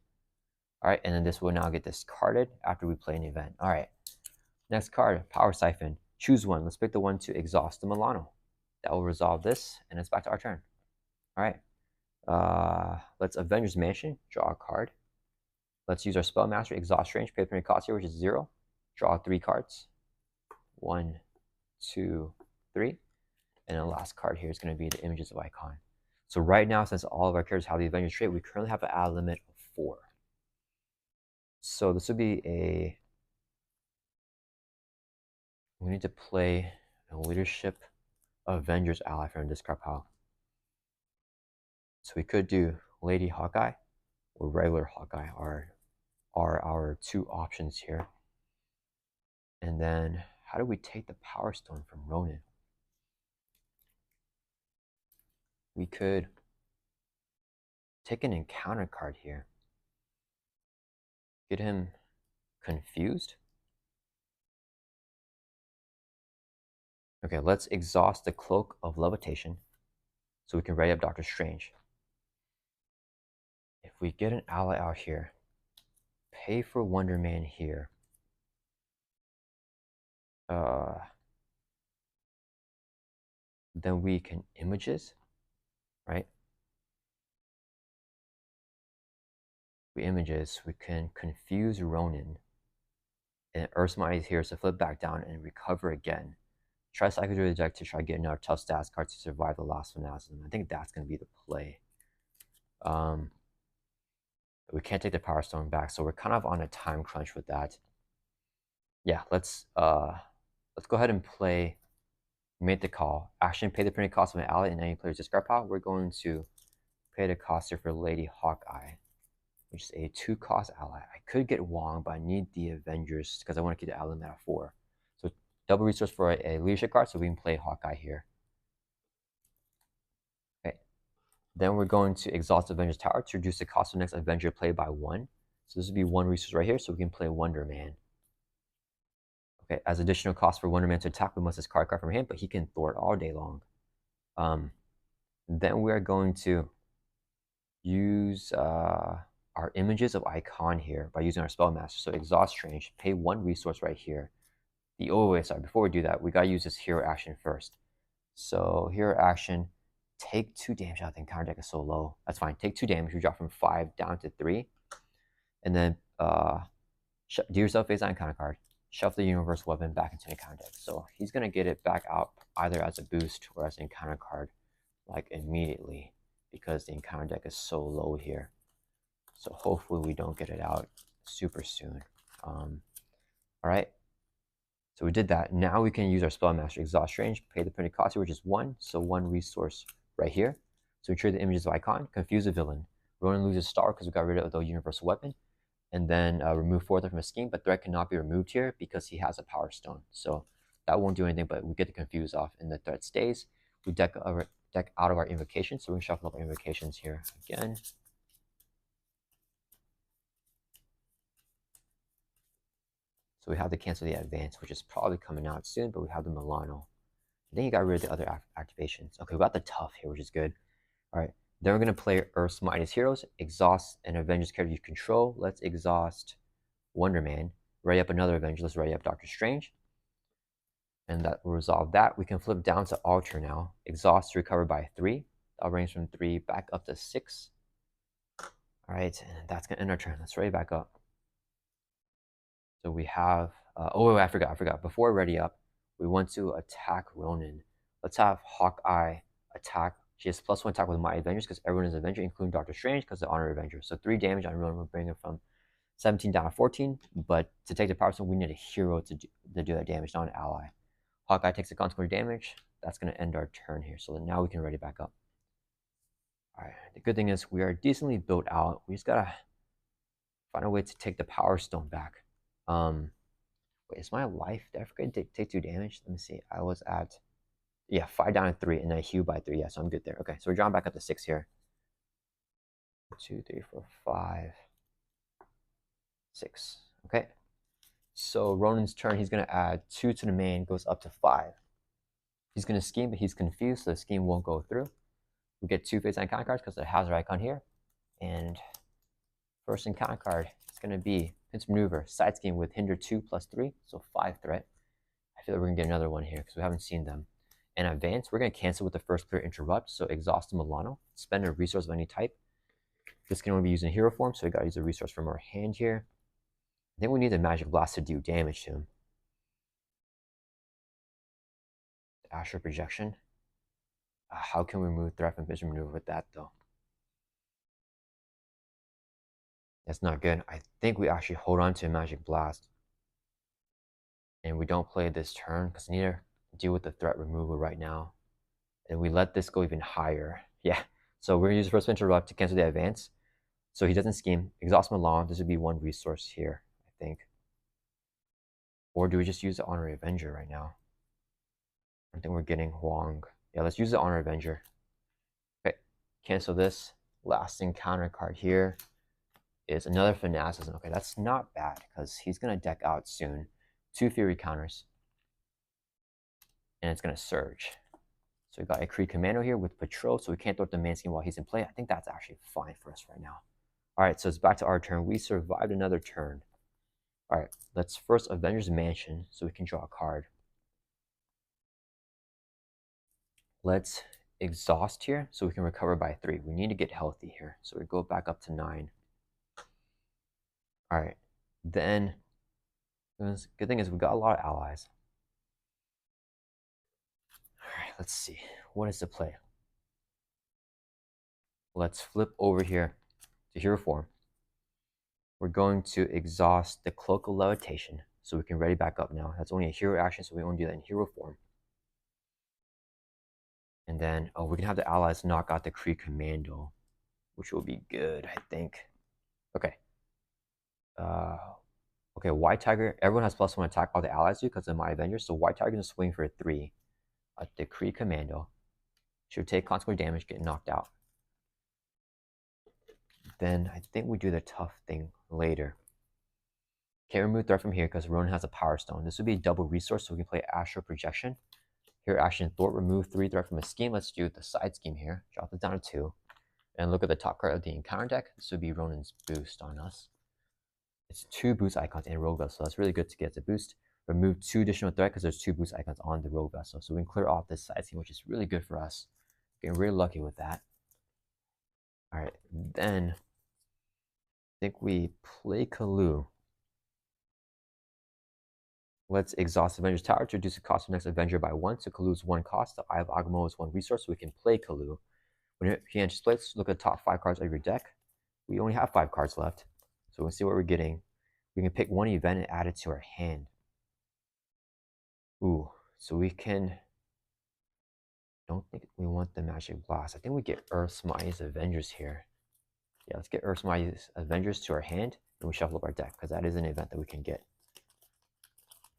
All right, and then this will now get discarded after we play an event. All right, next card, Power Siphon. Choose one. Let's pick the one to exhaust the Milano. That will resolve this, and it's back to our turn. All right, let's Avengers Mansion, draw a card. Let's use our Spellmaster, Exhaust Range, pay the penalty cost here, which is 0. Draw 3 cards. 1, 2, 3. And the last card here is going to be the Images of Icon. So right now, since all of our characters have the Avengers trait, we currently have an add limit of 4. So this would be a... We need to play a Leadership Avengers ally from discard pile. So we could do Lady Hawkeye or regular Hawkeye are our 2 options here. And then how do we take the Power Stone from Ronan? We could take an encounter card here. Get him confused. Okay, let's exhaust the Cloak of Levitation so we can ready up Doctor Strange. If we get an ally out here, pay for Wonder Man here. Then we can Images, right? We Images, we can confuse Ronan. And Earth's Might is here, so flip back down and recover again. Try to cycle through the deck to try to get another tough stats card to survive the last Phantasm. I think that's going to be the play. We can't take the Power Stone back, so we're kind of on a time crunch with that. Yeah, let's go ahead and play Make the Call. Action, pay the penalty cost of an ally in any player's discard pile. We're going to pay the cost here for Lady Hawkeye, which is a 2-cost ally. I could get Wong, but I need the Avengers because I want to keep the ally limit at 4. So double resource for a leadership card, so we can play Hawkeye here. Okay. Then we're going to exhaust Avengers Tower to reduce the cost of the next Avenger played by 1. So this would be 1 resource right here, so we can play Wonder Man. Okay, as additional cost for Wonder Man to attack, we must discard a card from him, but he can thwart all day long. Then we are going to use our Images of Icon here by using our Spellmaster. So Exhaust Strange, pay 1 resource right here. Before we do that, we gotta use this hero action first. So hero action, take 2 damage out. The encounter deck is so low. That's fine. Take 2 damage. We drop from 5 down to 3. And then do yourself face on counter card. Shove the universe weapon back into the encounter deck. So he's gonna get it back out either as a boost or as an encounter card, like immediately, because the encounter deck is so low here. So hopefully we don't get it out super soon. All right. So we did that. Now we can use our Spellmaster, Exhaust Range, pay the penalty cost here, which is 1. So 1 resource right here. So we trade the Images of Icon, confuse the villain. Ronan loses star because we got rid of the universal weapon. And then remove 4 from a scheme, but threat cannot be removed here because he has a Power Stone. So that won't do anything, but we get the confuse off and the threat stays. We deck out of our invocations, so we can shuffle up our invocations here again. So we have to cancel the advance, which is probably coming out soon, but we have the Milano. I think he got rid of the other activations. Okay, we got the Tough here, which is good. All right, then we're going to play Earth's Mightiest Heroes, exhaust an Avengers character you control. Let's exhaust Wonder Man. Ready up another Avenger. Let's ready up Doctor Strange. And that will resolve that. We can flip down to Alter now. Exhaust to recover by 3. That'll bring us from 3 back up to 6. All right, and that's gonna end our turn. Let's ready back up. So we have, oh wait, I forgot. Before we're ready up, we want to attack Ronan. Let's have Hawkeye attack. She has +1 attack with my Avengers because everyone is Avenger, including Doctor Strange because the Honor Avenger. So 3 damage on Ronan will bring it from 17 down to 14. But to take the Power Stone, we need a hero to do that damage, not an ally. Hawkeye takes the consequence damage. That's going to end our turn here. So now we can ready back up. All right. The good thing is we are decently built out. We just got to find a way to take the Power Stone back. Wait, is my life? Did I forget to take 2 damage? Let me see. I was at, yeah, 5 down to 3, and then I heal by 3. Yeah, so I'm good there. Okay, so we're drawing back up to 6 here. 2, 3, 4, 5, 6. Okay. So Ronan's turn, he's going to add 2 to the main, goes up to 5. He's going to scheme, but he's confused, so the scheme won't go through. We get 2 face encounter cards because of the hazard icon here. And first encounter card is going to be Pinch Maneuver, side scheme with hinder 2 plus 3, so 5 threat. I feel like we're going to get another one here because we haven't seen them. And advance, we're going to cancel with the first clear interrupt, so exhaust Milano, spend a resource of any type. This can only be used in hero form, so we got to use a resource from our hand here. I think we need the Magic Blast to do damage to him. Astral Projection. How can we remove threat from Pinch Maneuver with that, though? That's not good. I think we actually hold on to a Magic Blast. And we don't play this turn because we need to deal with the threat removal right now. And we let this go even higher. Yeah. So we're going to use the first interrupt to cancel the advance. So he doesn't scheme. Exhaust Milan. This would be 1 resource here, I think. Or do we just use the Honorary Avenger right now? I think we're getting Huang. Yeah, let's use the Honor Avenger. Okay, cancel this. Last encounter card here is another Fanaticism. Okay, that's not bad because he's going to deck out soon. 2 Fury counters. And it's going to surge. So we got a Kree Commando here with Patrol, so we can't throw up the main scheme while he's in play. I think that's actually fine for us right now. All right, so it's back to our turn. We survived another turn. All right, let's first Avengers Mansion so we can draw a card. Let's exhaust here so we can recover by 3. We need to get healthy here. So we go back up to 9. All right, then the good thing is we got a lot of allies. All right, let's see. What is the play? Let's flip over here to hero form. We're going to exhaust the Cloak of Levitation so we can ready back up now. That's only a hero action, so we only do that in hero form. And then, oh, we can have the allies knock out the Kree Commando, which will be good, I think. Okay. Okay, White Tiger. Everyone has +1 attack. All the allies do because of my Avengers. So White Tiger is swing for 3. The Kree Commando should take consequent damage, get knocked out. Then I think we do the tough thing later. Can't remove threat from here because Ronan has a Power Stone. This would be a double resource, so we can play Astral Projection. Here, action thwart, remove 3 threat from a scheme. Let's do the side scheme here. Drop this down to 2. And look at the top card of the encounter deck. This would be Ronan's boost on us. It's 2 boost icons and rogue vessel, so that's really good to get the boost. Remove 2 additional threat because there's 2 boost icons on the rogue vessel. So we can clear off this side scheme, which is really good for us. Getting really lucky with that. All right, then I think we play Kalu. Let's exhaust Avenger's Tower to reduce the cost of the next Avenger by 1. So Kalu's 1 cost. The Eye of Agamotto is 1 resource, so we can play Kalu. When he enters play, look at the top 5 cards of your deck. We only have 5 cards left, so we'll see what we're getting. We can pick 1 event and add it to our hand. Ooh, so we can... Don't think we want the Magic Blast. I think we get Earth Smithe's Avengers here. Yeah, let's get Earth Smithe's Avengers to our hand, and we shuffle up our deck, because that is an event that we can get.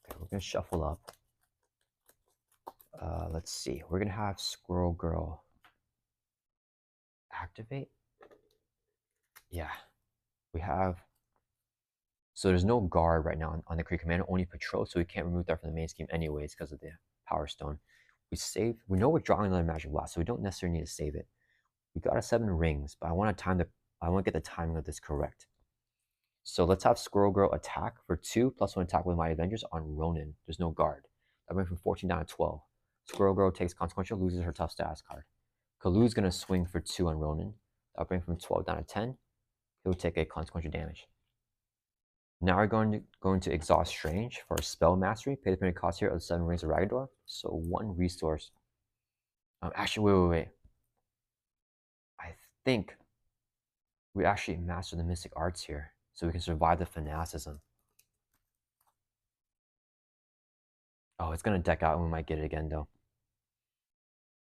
Okay, we're going to shuffle up. Let's see. We're going to have Squirrel Girl activate. Yeah. We have... So there's no guard right now on the Kree Commander, only patrol, so we can't remove that from the main scheme anyways because of the Power Stone. We save... We know we're drawing another Magic Blast, so we don't necessarily need to save it. We got a 7 rings, but I want to get the timing of this correct. So let's have Squirrel Girl attack for 2 +1 attack with my Avengers on Ronan. There's no guard. That went from 14 down to 12. Squirrel Girl takes consequential, loses her tough status card. Kalu's going to swing for 2 on Ronan. That'll bring from 12 down to 10. He'll take a consequential damage. Now we're going to exhaust Strange for a spell mastery. Pay the penalty cost here of 7 Rings of Ragador. So 1 resource. Actually, wait. I think we actually master the Mystic Arts here, so we can survive the Fanaticism. Oh, it's gonna deck out and we might get it again though.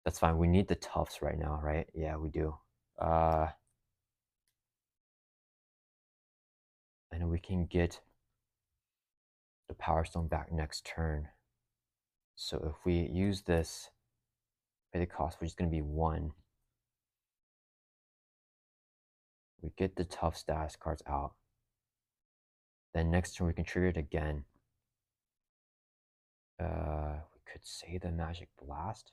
That's fine. We need the Tufts right now, right? Yeah, we do. And then we can get the Power Stone back next turn. So if we use this, pay the cost, which is gonna be 1. We get the tough status cards out. Then next turn we can trigger it again. We could say the Magic Blast.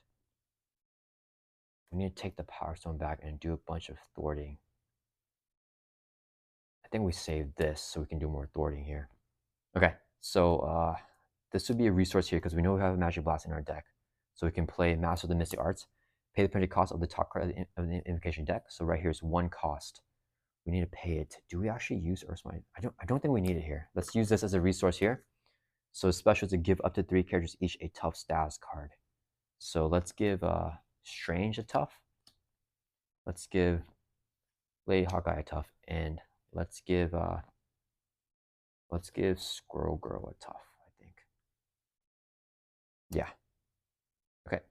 We need to take the Power Stone back and do a bunch of thwarting. I think we save this so we can do more thwarting here. Okay, so this would be a resource here because we know we have a Magic Blast in our deck. So we can play Master of the Mystic Arts, pay the penalty cost of the top card of the invocation deck. So right here is 1 cost. We need to pay it. Do we actually use Earthmine? I don't think we need it here. Let's use this as a resource here. So special to give up to 3 characters each a tough status card. So let's give Strange a tough. Let's give Lady Hawkeye a tough, and let's give Squirrel Girl a tough, I think. Yeah. Okay.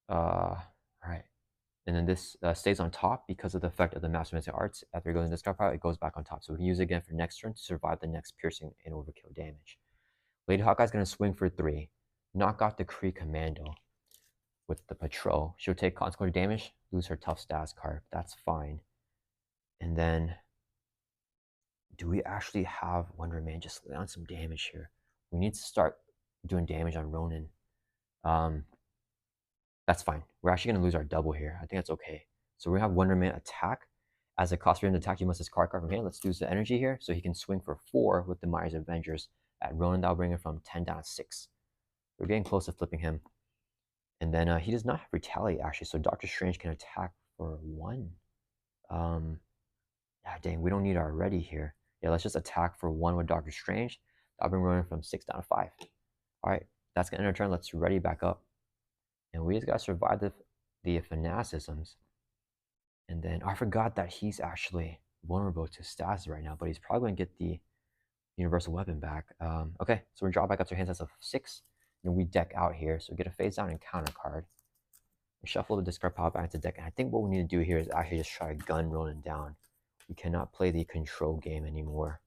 All right. And then this stays on top because of the effect of the Master Mystic Arts. After it goes in this card pile, it goes back on top. So we can use it again for next turn to survive the next piercing and overkill damage. Lady Hawkeye's going to swing for 3. Knock out the Kree Commando with the patrol. She'll take consequential damage, lose her tough status card. That's fine. And then, do we actually have Wonder Man just lay on some damage here? We need to start doing damage on Ronan. That's fine. We're actually going to lose our double here. I think that's okay. So we have Wonder Man attack. As a cost for him to attack, you must discard card from hand. Let's use the energy here. So he can swing for 4 with the Myers Avengers. At Ronan, that'll bring him from 10 down to 6. We're getting close to flipping him. And then he does not have Retaliate, actually. So Doctor Strange can attack for 1. Yeah, dang, we don't need our ready here. Yeah, let's just attack for 1 with Doctor Strange. That'll bring Ronan from 6 down to 5. All right, that's going to end our turn. Let's ready back up. And we just got to survive the fanaticisms. And then I forgot that he's actually vulnerable to stats right now, but he's probably going to get the universal weapon back. Okay, so we draw back up to our hand sets of 6. And we deck out here. So we get a face down and counter card. We shuffle the discard pile back into the deck. And I think what we need to do here is actually just try to gun Ronan down. We cannot play the control game anymore.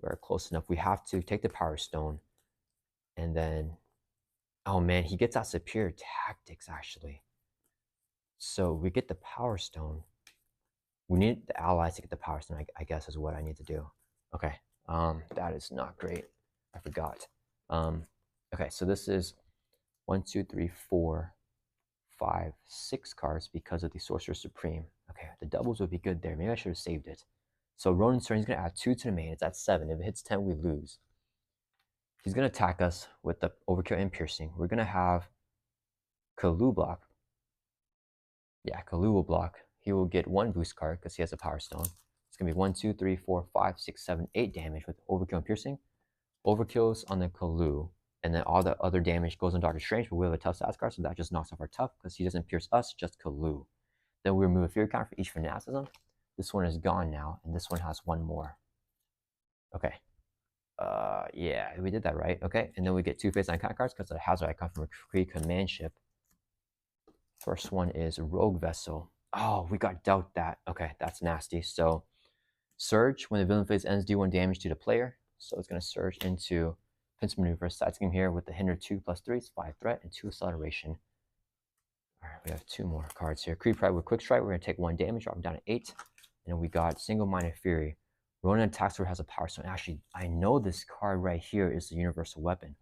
We're close enough. We have to take the Power Stone. And then, oh man, he gets out Superior Tactics actually. So we get the Power Stone. We need the allies to get the Power Stone, I guess is what I need to do. Okay, that is not great. I forgot. Okay, so this is 1, 2, 3, 4, 5, 6 cards because of the Sorcerer Supreme. Okay, the doubles would be good there. Maybe I should have saved it. So Ronan's turn, he's going to add 2 to the main. It's at 7. If it hits 10, we lose. He's going to attack us with the Overkill and Piercing. We're going to have Kalu block. Yeah, Kalu will block. He will get 1 boost card because he has a Power Stone. It's going to be 1, 2, 3, 4, 5, 6, 7, 8 damage with Overkill and Piercing. Overkills on the Kalu. And then all the other damage goes on Doctor Strange, but we have a tough stats card, so that just knocks off our tough because he doesn't pierce us, just Kalu. Then we remove a fear count for each fanaticism. This one is gone now, and this one has 1 more. Okay. Yeah, we did that right. Okay, and then we get 2 face icon cards because the hazard icon from a Kree command ship. First one is Rogue Vessel. Oh, we got dealt that. Okay, that's nasty. So, Surge, when the villain phase ends, do 1 damage to the player. So it's going to surge into Pinch Maneuver. Side scheme here with the Hinder 2+3, it's 5 threat and 2 acceleration. All right, we have 2 more cards here. Kree Pride with Quick Strike, we're going to take 1 damage, drop him down to 8. And then we got Single Minded Fury. Ronan attacks where it has a Power Stone. Actually, I know this card right here is the Universal Weapon.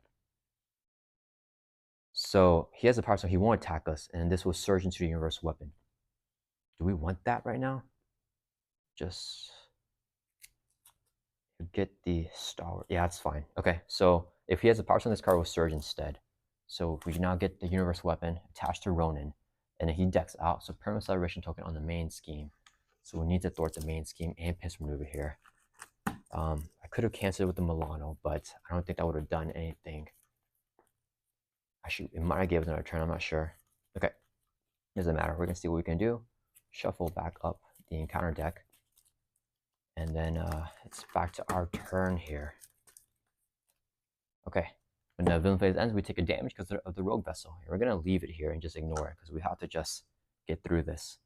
So he has a Power Stone, he won't attack us, and this will surge into the Universal Weapon. Do we want that right now? Just get the Star. Yeah, that's fine. Okay, so if he has a Power Stone, this card will surge instead. So if we now get the Universal Weapon attached to Ronan, And then he decks out, so permanent celebration token on the main scheme. So we need to thwart the main scheme and pinch maneuver here. I could have canceled it with the Milano, but I don't think that would have done anything. Actually, it might have given another turn, I'm not sure. Okay, doesn't matter. We're gonna see what we can do. Shuffle back up the encounter deck. And then it's back to our turn here. Okay, when the villain phase ends, we take a damage because of the rogue vessel. We're gonna leave it here and just ignore it because we have to just get through this.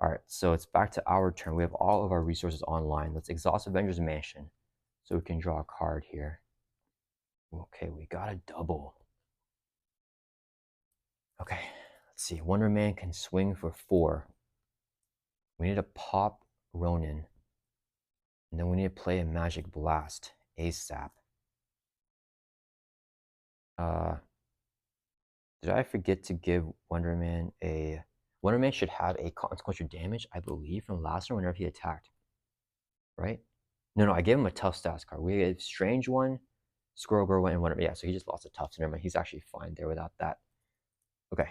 All right, so it's back to our turn. We have all of our resources online. Let's exhaust Avengers Mansion so we can draw a card here. Okay, we got a double. Okay, let's see. Wonder Man can swing for 4. We need to pop Ronan. And then we need to play a Magic Blast ASAP. Did I forget to give Wonder Man a... Wonder Man should have a consequential damage, I believe, from last turn whenever he attacked. Right? No, I gave him a tough stats card. We gave Strange one, Squirrel Girl one, and Wonder Man. Yeah, so he just lost a tough. So never mind. He's actually fine there without that. Okay.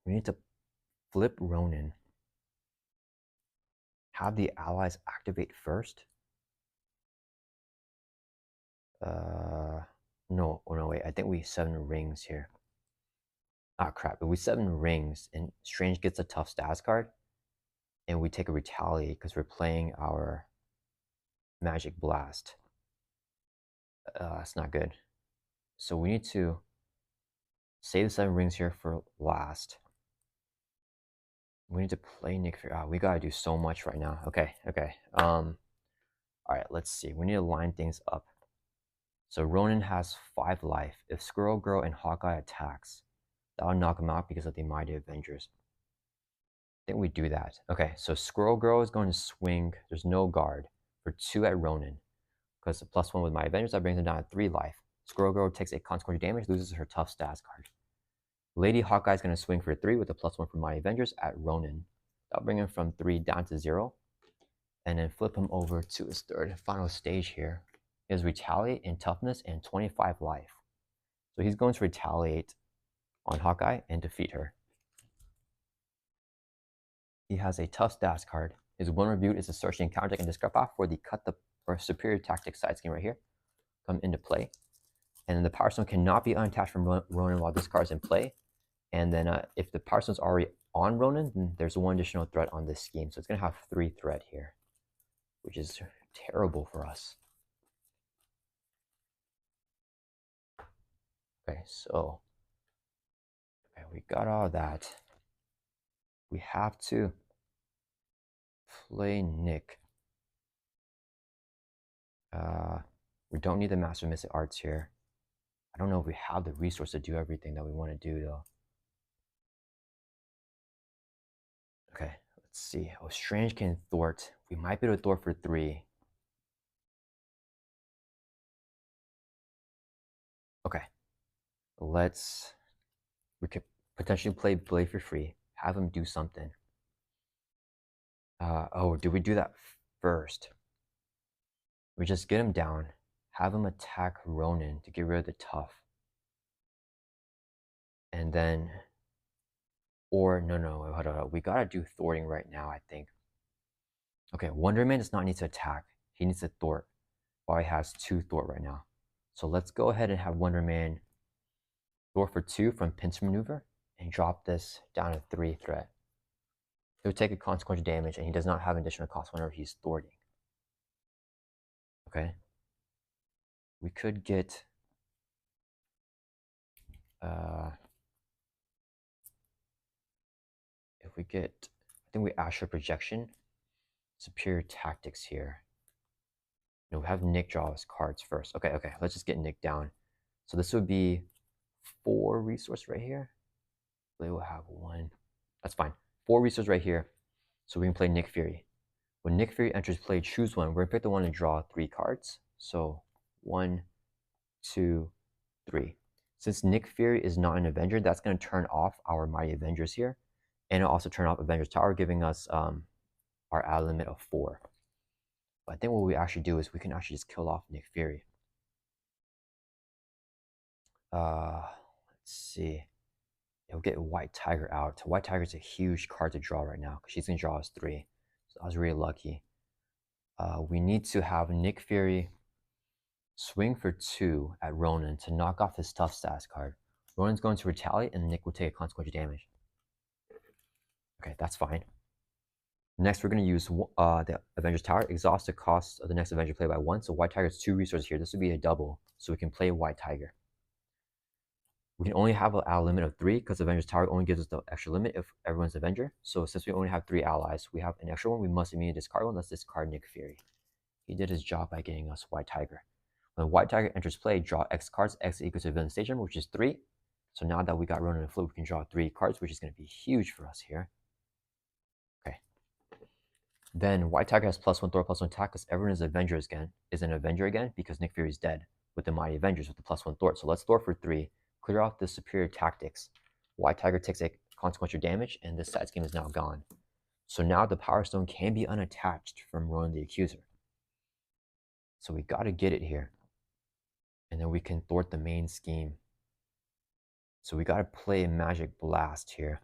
We need to flip Ronan. Have the allies activate first. No, oh no, wait. I think we 7 rings here. Ah, crap. If we 7 rings and Strange gets a tough stats card, and we take a retaliate because we're playing our Magic Blast. That's not good. So we need to save the 7 rings here for last. We need to play Nick Fury. We gotta do so much right now. Okay. All right, let's see. We need to line things up. So Ronan has 5 life. If Squirrel Girl and Hawkeye attacks, that'll knock him out because of the Mighty Avengers. I think we do that. Okay, so Squirrel Girl is going to swing. There's no guard for 2 at Ronan. Because the +1 with my Avengers, that brings him down to 3 life. Squirrel Girl takes a consequential damage, loses her tough stats card. Lady Hawkeye is going to swing for 3 with a +1 from my Avengers at Ronan. That'll bring him from 3 down to 0. And then flip him over to his third and final stage here. He has Retaliate in Toughness and 25 life. So he's going to retaliate on Hawkeye and defeat her. He has a tough stats card. His one rebuke is a search and counter deck and discard off for the cut the or superior tactics side scheme right here. Come into play. And then the Power Stone cannot be unattached from Ronan while this card is in play. And then if the Power Stone's already on Ronan, then there's 1 additional threat on this scheme. So it's going to have 3 threat here, which is terrible for us. Okay, so we got all that. We have to play Nick. We don't need the Master of Mystic Arts here. I don't know if we have the resource to do everything that we want to do, though. Okay, let's see. Oh, Strange can thwart. We might be able to thwart for 3. Okay. We could potentially play Blade for free. Have him do something. Oh, did we do that first? We just get him down. Have him attack Ronan to get rid of the tough. And then... Or, no, hold on. We gotta do thwarting right now, I think. Okay, Wonder Man does not need to attack. He needs to thwart. While he has 2 thwart right now. So let's go ahead and have Wonder Man thwart for 2 from pinch maneuver and drop this down to 3 threat. He'll take a consequential damage and he does not have additional cost whenever he's thwarting. Okay. We could get if we get, I think we Astral Projection, Superior Tactics here. No, we have Nick draw his cards first. Okay, let's just get Nick down. So this would be 4 resource right here. They will have 1. That's fine. 4 resource right here. So we can play Nick Fury. When Nick Fury enters play, choose 1. We're going to pick the one to draw 3 cards. So 1, 2, 3. Since Nick Fury is not an Avenger, that's going to turn off our Mighty Avengers here. And it'll also turn off Avengers Tower, giving us our out limit of 4. But I think what we actually do is we can actually just kill off Nick Fury. Let's see. We'll get White Tiger out. White Tiger's a huge card to draw right now because she's going to draw us 3. So I was really lucky. We need to have Nick Fury swing for 2 at Ronan to knock off his tough stats card. Ronan's going to retaliate and Nick will take a consequential damage. Okay, that's fine. Next, we're going to use the Avengers Tower, exhaust the cost of the next Avenger play by 1. So White Tiger has 2 resources here. This would be a double, so we can play White Tiger. We can only have a limit of 3 because Avengers Tower only gives us the extra limit if everyone's Avenger. So since we only have 3 allies, we have an extra one. We must immediately discard one. Let's discard Nick Fury. He did his job by getting us White Tiger. When White Tiger enters play, draw X cards. X equals to villain stage number, which is 3. So now that we got Ronan and Flip, we can draw 3 cards, which is going to be huge for us here. Okay. Then White Tiger has +1 Thor, +1 attack because everyone is an Avenger again because Nick Fury is dead with the Mighty Avengers with the +1 Thor. So let's Thor for 3, clear off the superior tactics. White Tiger takes a consequential damage, and this side scheme is now gone. So now the Power Stone can be unattached from Ronan the Accuser. So we got to get it here. And then we can thwart the main scheme. So we got to play Magic Blast here.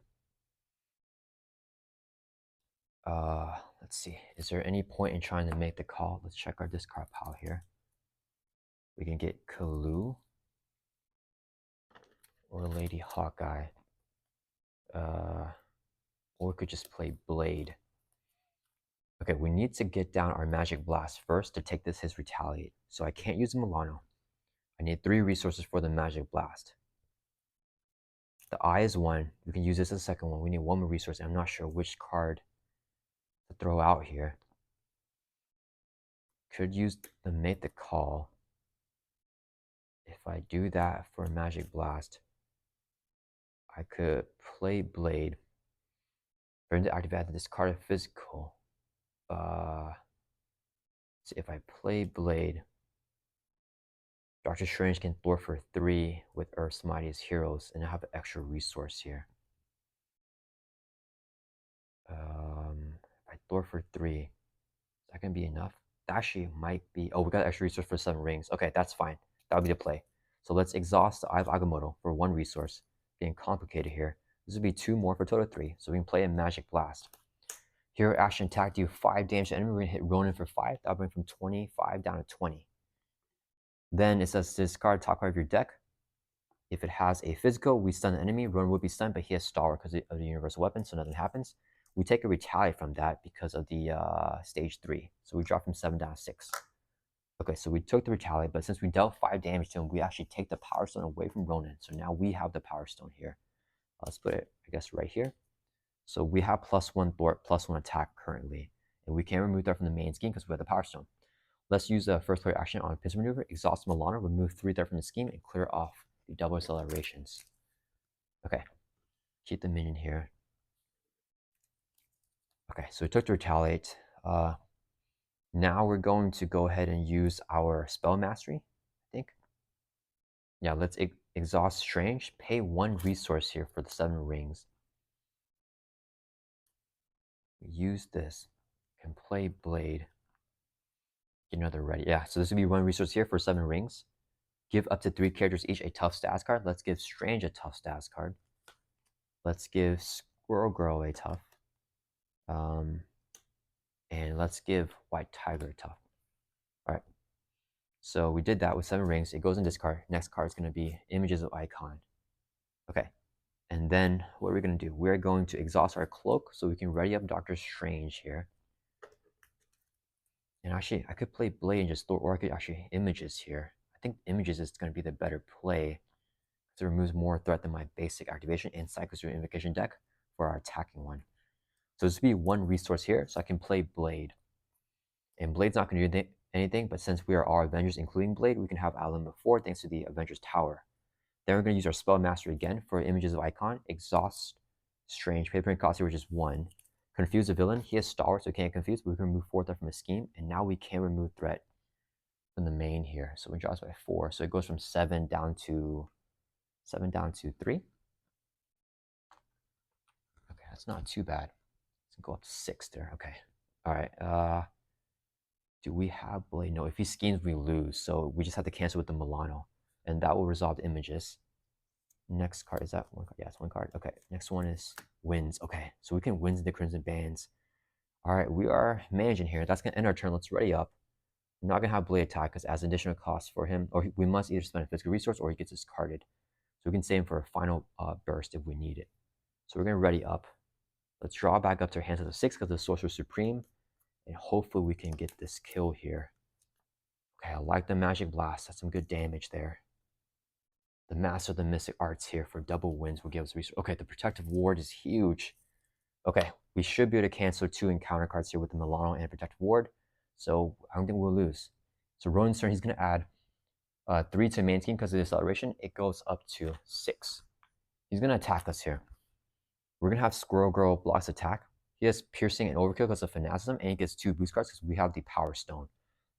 Let's see. Is there any point in trying to make the call? Let's check our discard pile here. We can get Kalu or Lady Hawkeye. Or we could just play Blade. Okay, we need to get down our Magic Blast first to take this his Retaliate. So I can't use Milano. I need 3 resources for the Magic Blast. The Eye is 1. We can use this as a second one. We need 1 more resource. I'm not sure which card to throw out here. Could use the Make the Call. If I do that for Magic Blast, I could play Blade. For him to activate, I have to discard a physical. So if I play Blade, Doctor Strange can thwart for 3 with Earth's Mightiest Heroes, and I have an extra resource here. If I thwart for 3, is that gonna be enough? That actually might be. Oh, we got an extra resource for 7 rings. Okay, that's fine. That would be the play. So let's exhaust the Eye of Agamotto for 1 resource. Getting complicated here. This would be 2 more for a total of 3. So we can play a Magic Blast. Hero action attack, do 5 damage to enemy. We're gonna hit Ronan for 5. That'll bring from 25 down to 20. Then it says discard top card of your deck. If it has a physical, we stun the enemy. Ronan would be stunned, but he has Stalwart because of the universal weapon, so nothing happens. We take a retaliate from that because of the stage 3. So we drop from 7 down to 6. Okay, so we took the retaliate, but since we dealt 5 damage to him, we actually take the Power Stone away from Ronan. So now we have the Power Stone here. Let's put it, I guess, right here. So we have +1 thwart, +1 attack currently. And we can remove that from the main scheme because we have the Power Stone. Let's use the first player action on Pincer Maneuver, exhaust Milano, remove 3 there from the scheme, and clear off the double accelerations. Okay, keep the minion here. Okay, so we took the retaliate. Now we're going to go ahead and use our spell mastery, I think. Yeah, let's exhaust Strange, pay 1 resource here for the 7 rings. We use this, can play Blade. Get another ready. Yeah, so this would be 1 resource here for 7 rings. Give up to 3 characters each a tough stats card. Let's give Strange a tough stats card. Let's give Squirrel Girl a tough. And let's give White Tiger a tough. All right. So we did that with 7 rings. It goes in discard. Next card is going to be Images of Icon. Okay. And then what are we going to do? We're going to exhaust our cloak so we can ready up Doctor Strange here. And actually, I could play Blade and just throw, or I could actually Images here. I think Images is going to be the better play because it removes more threat than my basic activation and cycles through Invocation deck for our attacking one. So this would be 1 resource here, so I can play Blade. And Blade's not going to do anything, but since we are all Avengers, including Blade, we can have Alan before thanks to the Avengers Tower. Then we're going to use our Spell Mastery again for Images of Icon, exhaust Strange, paper and cost here, which is 1. Confuse the villain. He has Stalwart, so we can't confuse, but we can remove 4 threat from his scheme, and now we can remove threat from the main here. So we draw by 4. So it goes from 7 down to 3. Okay, that's not too bad. Let's go up to 6 there. Okay. All right. Do we have Blade? No, if he schemes, we lose. So we just have to cancel with the Milano. And that will resolve the Images. Next card, is that one card? Yeah, it's one card. Okay, next one is Winds. Okay, so we can Winds the Crimson Bands. All right, we are managing here. That's going to end our turn. Let's ready up. We're not going to have Blade Attack because it has additional cost for him, or we must either spend a physical resource or he gets discarded. So we can save him for a final burst if we need it. So we're going to ready up. Let's draw back up to our hands as a 6 because the Sorcerer Supreme, and hopefully we can get this kill here. Okay, I like the Magic Blast. That's some good damage there. The Master of the Mystic Arts here for double wins will give us resource. Okay, the Protective Ward is huge. Okay, we should be able to cancel 2 encounter cards here with the Milano and Protective Ward. So I don't think we'll lose. So Ronan's turn, he's going to add 3 to main team because of the acceleration. It goes up to 6. He's going to attack us here. We're going to have Squirrel Girl blocks attack. He has Piercing and Overkill because of Fanaticism, and he gets 2 boost cards because we have the Power Stone.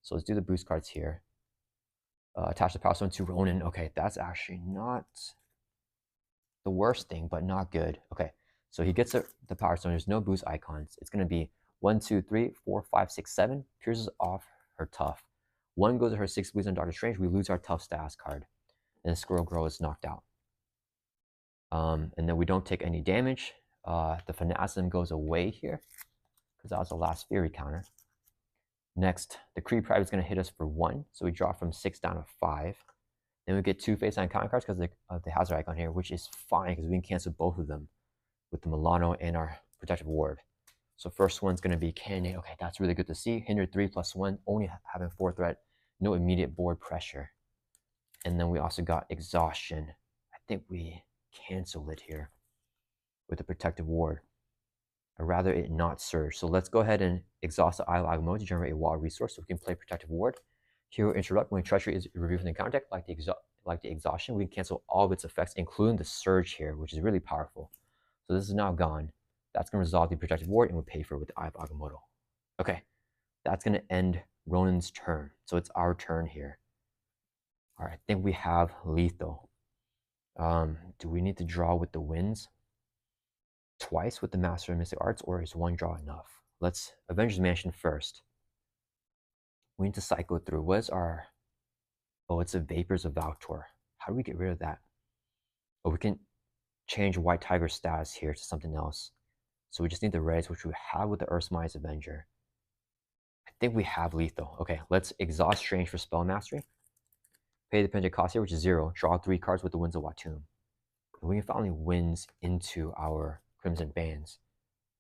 So let's do the boost cards here. Attach the Power Stone to Ronan. Okay, that's actually not the worst thing, but not good. Okay, so he gets the Power Stone. There's no boost icons. It's going to be 1, 2, 3, 4, 5, 6, 7. Pierces off her Tough. 1 goes to her 6 boost on Doctor Strange. We lose our Tough status card. And Squirrel Girl is knocked out. And then we don't take any damage. The Fanaticism goes away here because that was the last Fury counter. Next, the Creep Pride is going to hit us for 1. So we drop from 6 down to 5. Then we get 2 face down counter cards because of the hazard icon here, which is fine because we can cancel both of them with the Milano and our Protective Ward. So first one's going to be Cannonade. Okay, that's really good to see. Hinder 3+1, only having 4 threat, no immediate board pressure. And then we also got Exhaustion. I think we cancel it here with the Protective Ward. I'd rather it not surge. So let's go ahead and exhaust the Eye mode to generate a wild resource so we can play Protective Ward. Hero Interrupt, when Treachery is reviewed from the counter deck, like the Exhaustion, we can cancel all of its effects, including the Surge here, which is really powerful. So this is now gone. That's going to resolve the Protective Ward, and we'll pay for it with the Eye of Agamotto. Okay, that's going to end Ronan's turn. So it's our turn here. All right, I think we have Lethal. Do we need to draw with the Winds twice with the Master of Mystic Arts, or is 1 draw enough? Let's Avengers Mansion first. We need to cycle through. What is our... Oh, it's the Vapors of Valtor. How do we get rid of that? Oh, we can change White Tiger status here to something else. So we just need the reds, which we have with the Earthsmize Avenger. I think we have Lethal. Okay, let's exhaust Strange for Spell Mastery. Pay the penalty cost here, which is 0. Draw 3 cards with the Winds of Watum. And we can finally Winds into our Crimson Bands,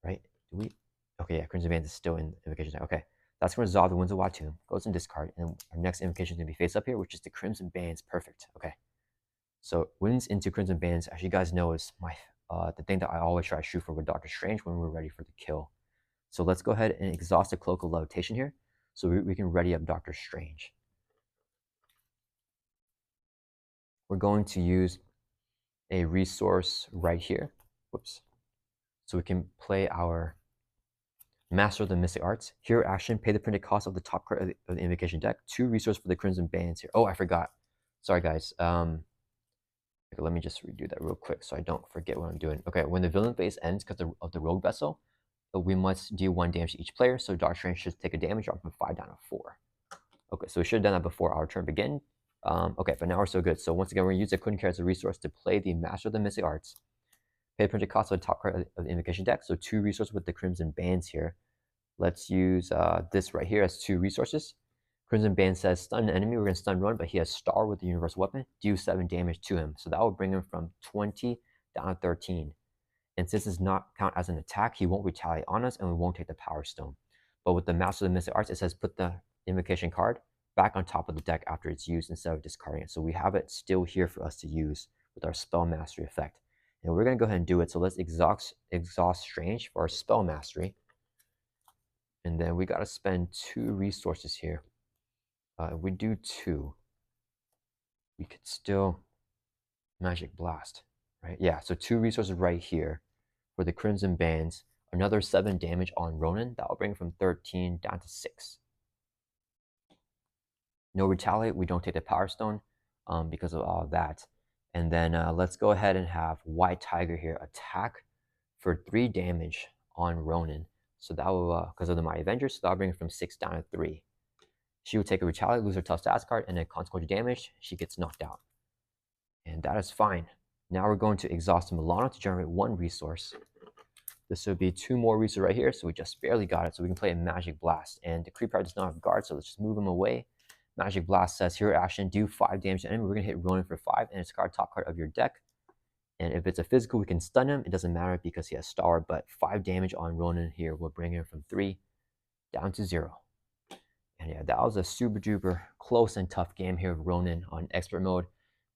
right? Do we? Okay, yeah, Crimson Bands is still in Invocation. Okay, that's going to resolve the Winds of Watum. Goes in discard, and our next Invocation is going to be face up here, which is the Crimson Bands. Perfect. Okay, so Winds into Crimson Bands, as you guys know, is my the thing that I always try to shoot for with Doctor Strange when we're ready for the kill. So let's go ahead and exhaust the Cloak of Levitation here, so we can ready up Doctor Strange. We're going to use a resource right here. Whoops. So we can play our Master of the Mystic Arts. Hero action, pay the printed cost of the top card of the Invocation deck. 2 resources for the Crimson Bands here. Oh, I forgot. Sorry, guys. Okay, let me just redo that real quick so I don't forget what I'm doing. Okay, when the villain phase ends because of the Rogue Vessel, we must deal 1 damage to each player. So Doctor Strange should take a damage, drop from 5 down to 4. Okay, so we should have done that before our turn begin. Okay, but now we're so good. So once again, we're going to use the Couldn't Care as a resource to play the Master of the Mystic Arts. Pay the printed cost of the top card of the Invocation deck. So 2 resources with the Crimson Bands here. Let's use this right here as 2 resources. Crimson Band says stun an enemy. We're going to stun Ronan, but he has Star with the Universal Weapon. Do 7 damage to him. So that will bring him from 20 down to 13. And since it's not count as an attack, he won't retaliate on us, and we won't take the Power Stone. But with the Master of the Mystic Arts, it says put the Invocation card back on top of the deck after it's used instead of discarding it. So we have it still here for us to use with our Spell Mastery effect. And we're going to go ahead and do it. So let's exhaust Strange for our Spell Mastery. And then we got to spend 2 resources here. If we do 2, we could still Magic Blast, right? Yeah, so 2 resources right here for the Crimson Bands. Another 7 damage on Ronan. That will bring it from 13 down to 6. No retaliate. We don't take the Power Stone because of all of that. And then let's go ahead and have White Tiger here attack for 3 damage on Ronan. So that will, because of the Mighty Avengers, so that'll bring it from 6 down to 3. She will take a retaliate, lose her tough stats card, and then consequential damage, she gets knocked out. And that is fine. Now we're going to exhaust Milano to generate 1 resource. This would be 2 more resources right here, so we just barely got it. So we can play a Magic Blast. And the Creeper does not have guard, so let's just move him away. Magic Blast says, hero action, do 5 damage to enemy. We're going to hit Ronan for 5, and it's top card of your deck. And if it's a physical, we can stun him. It doesn't matter because he has Star, but 5 damage on Ronan here will bring him from 3 down to 0. And yeah, that was a super duper close and tough game here with Ronan on expert mode.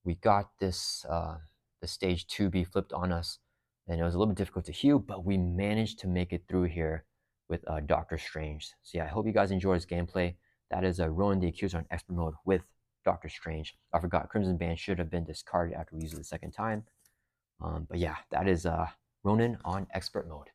We got this the stage 2B flipped on us, and it was a little bit difficult to heal, but we managed to make it through here with Doctor Strange. So yeah, I hope you guys enjoy this gameplay. That is Ronan the Accuser on expert mode with Doctor Strange. I forgot Crimson Band should have been discarded after we used it the second time. But yeah, that is Ronan on expert mode.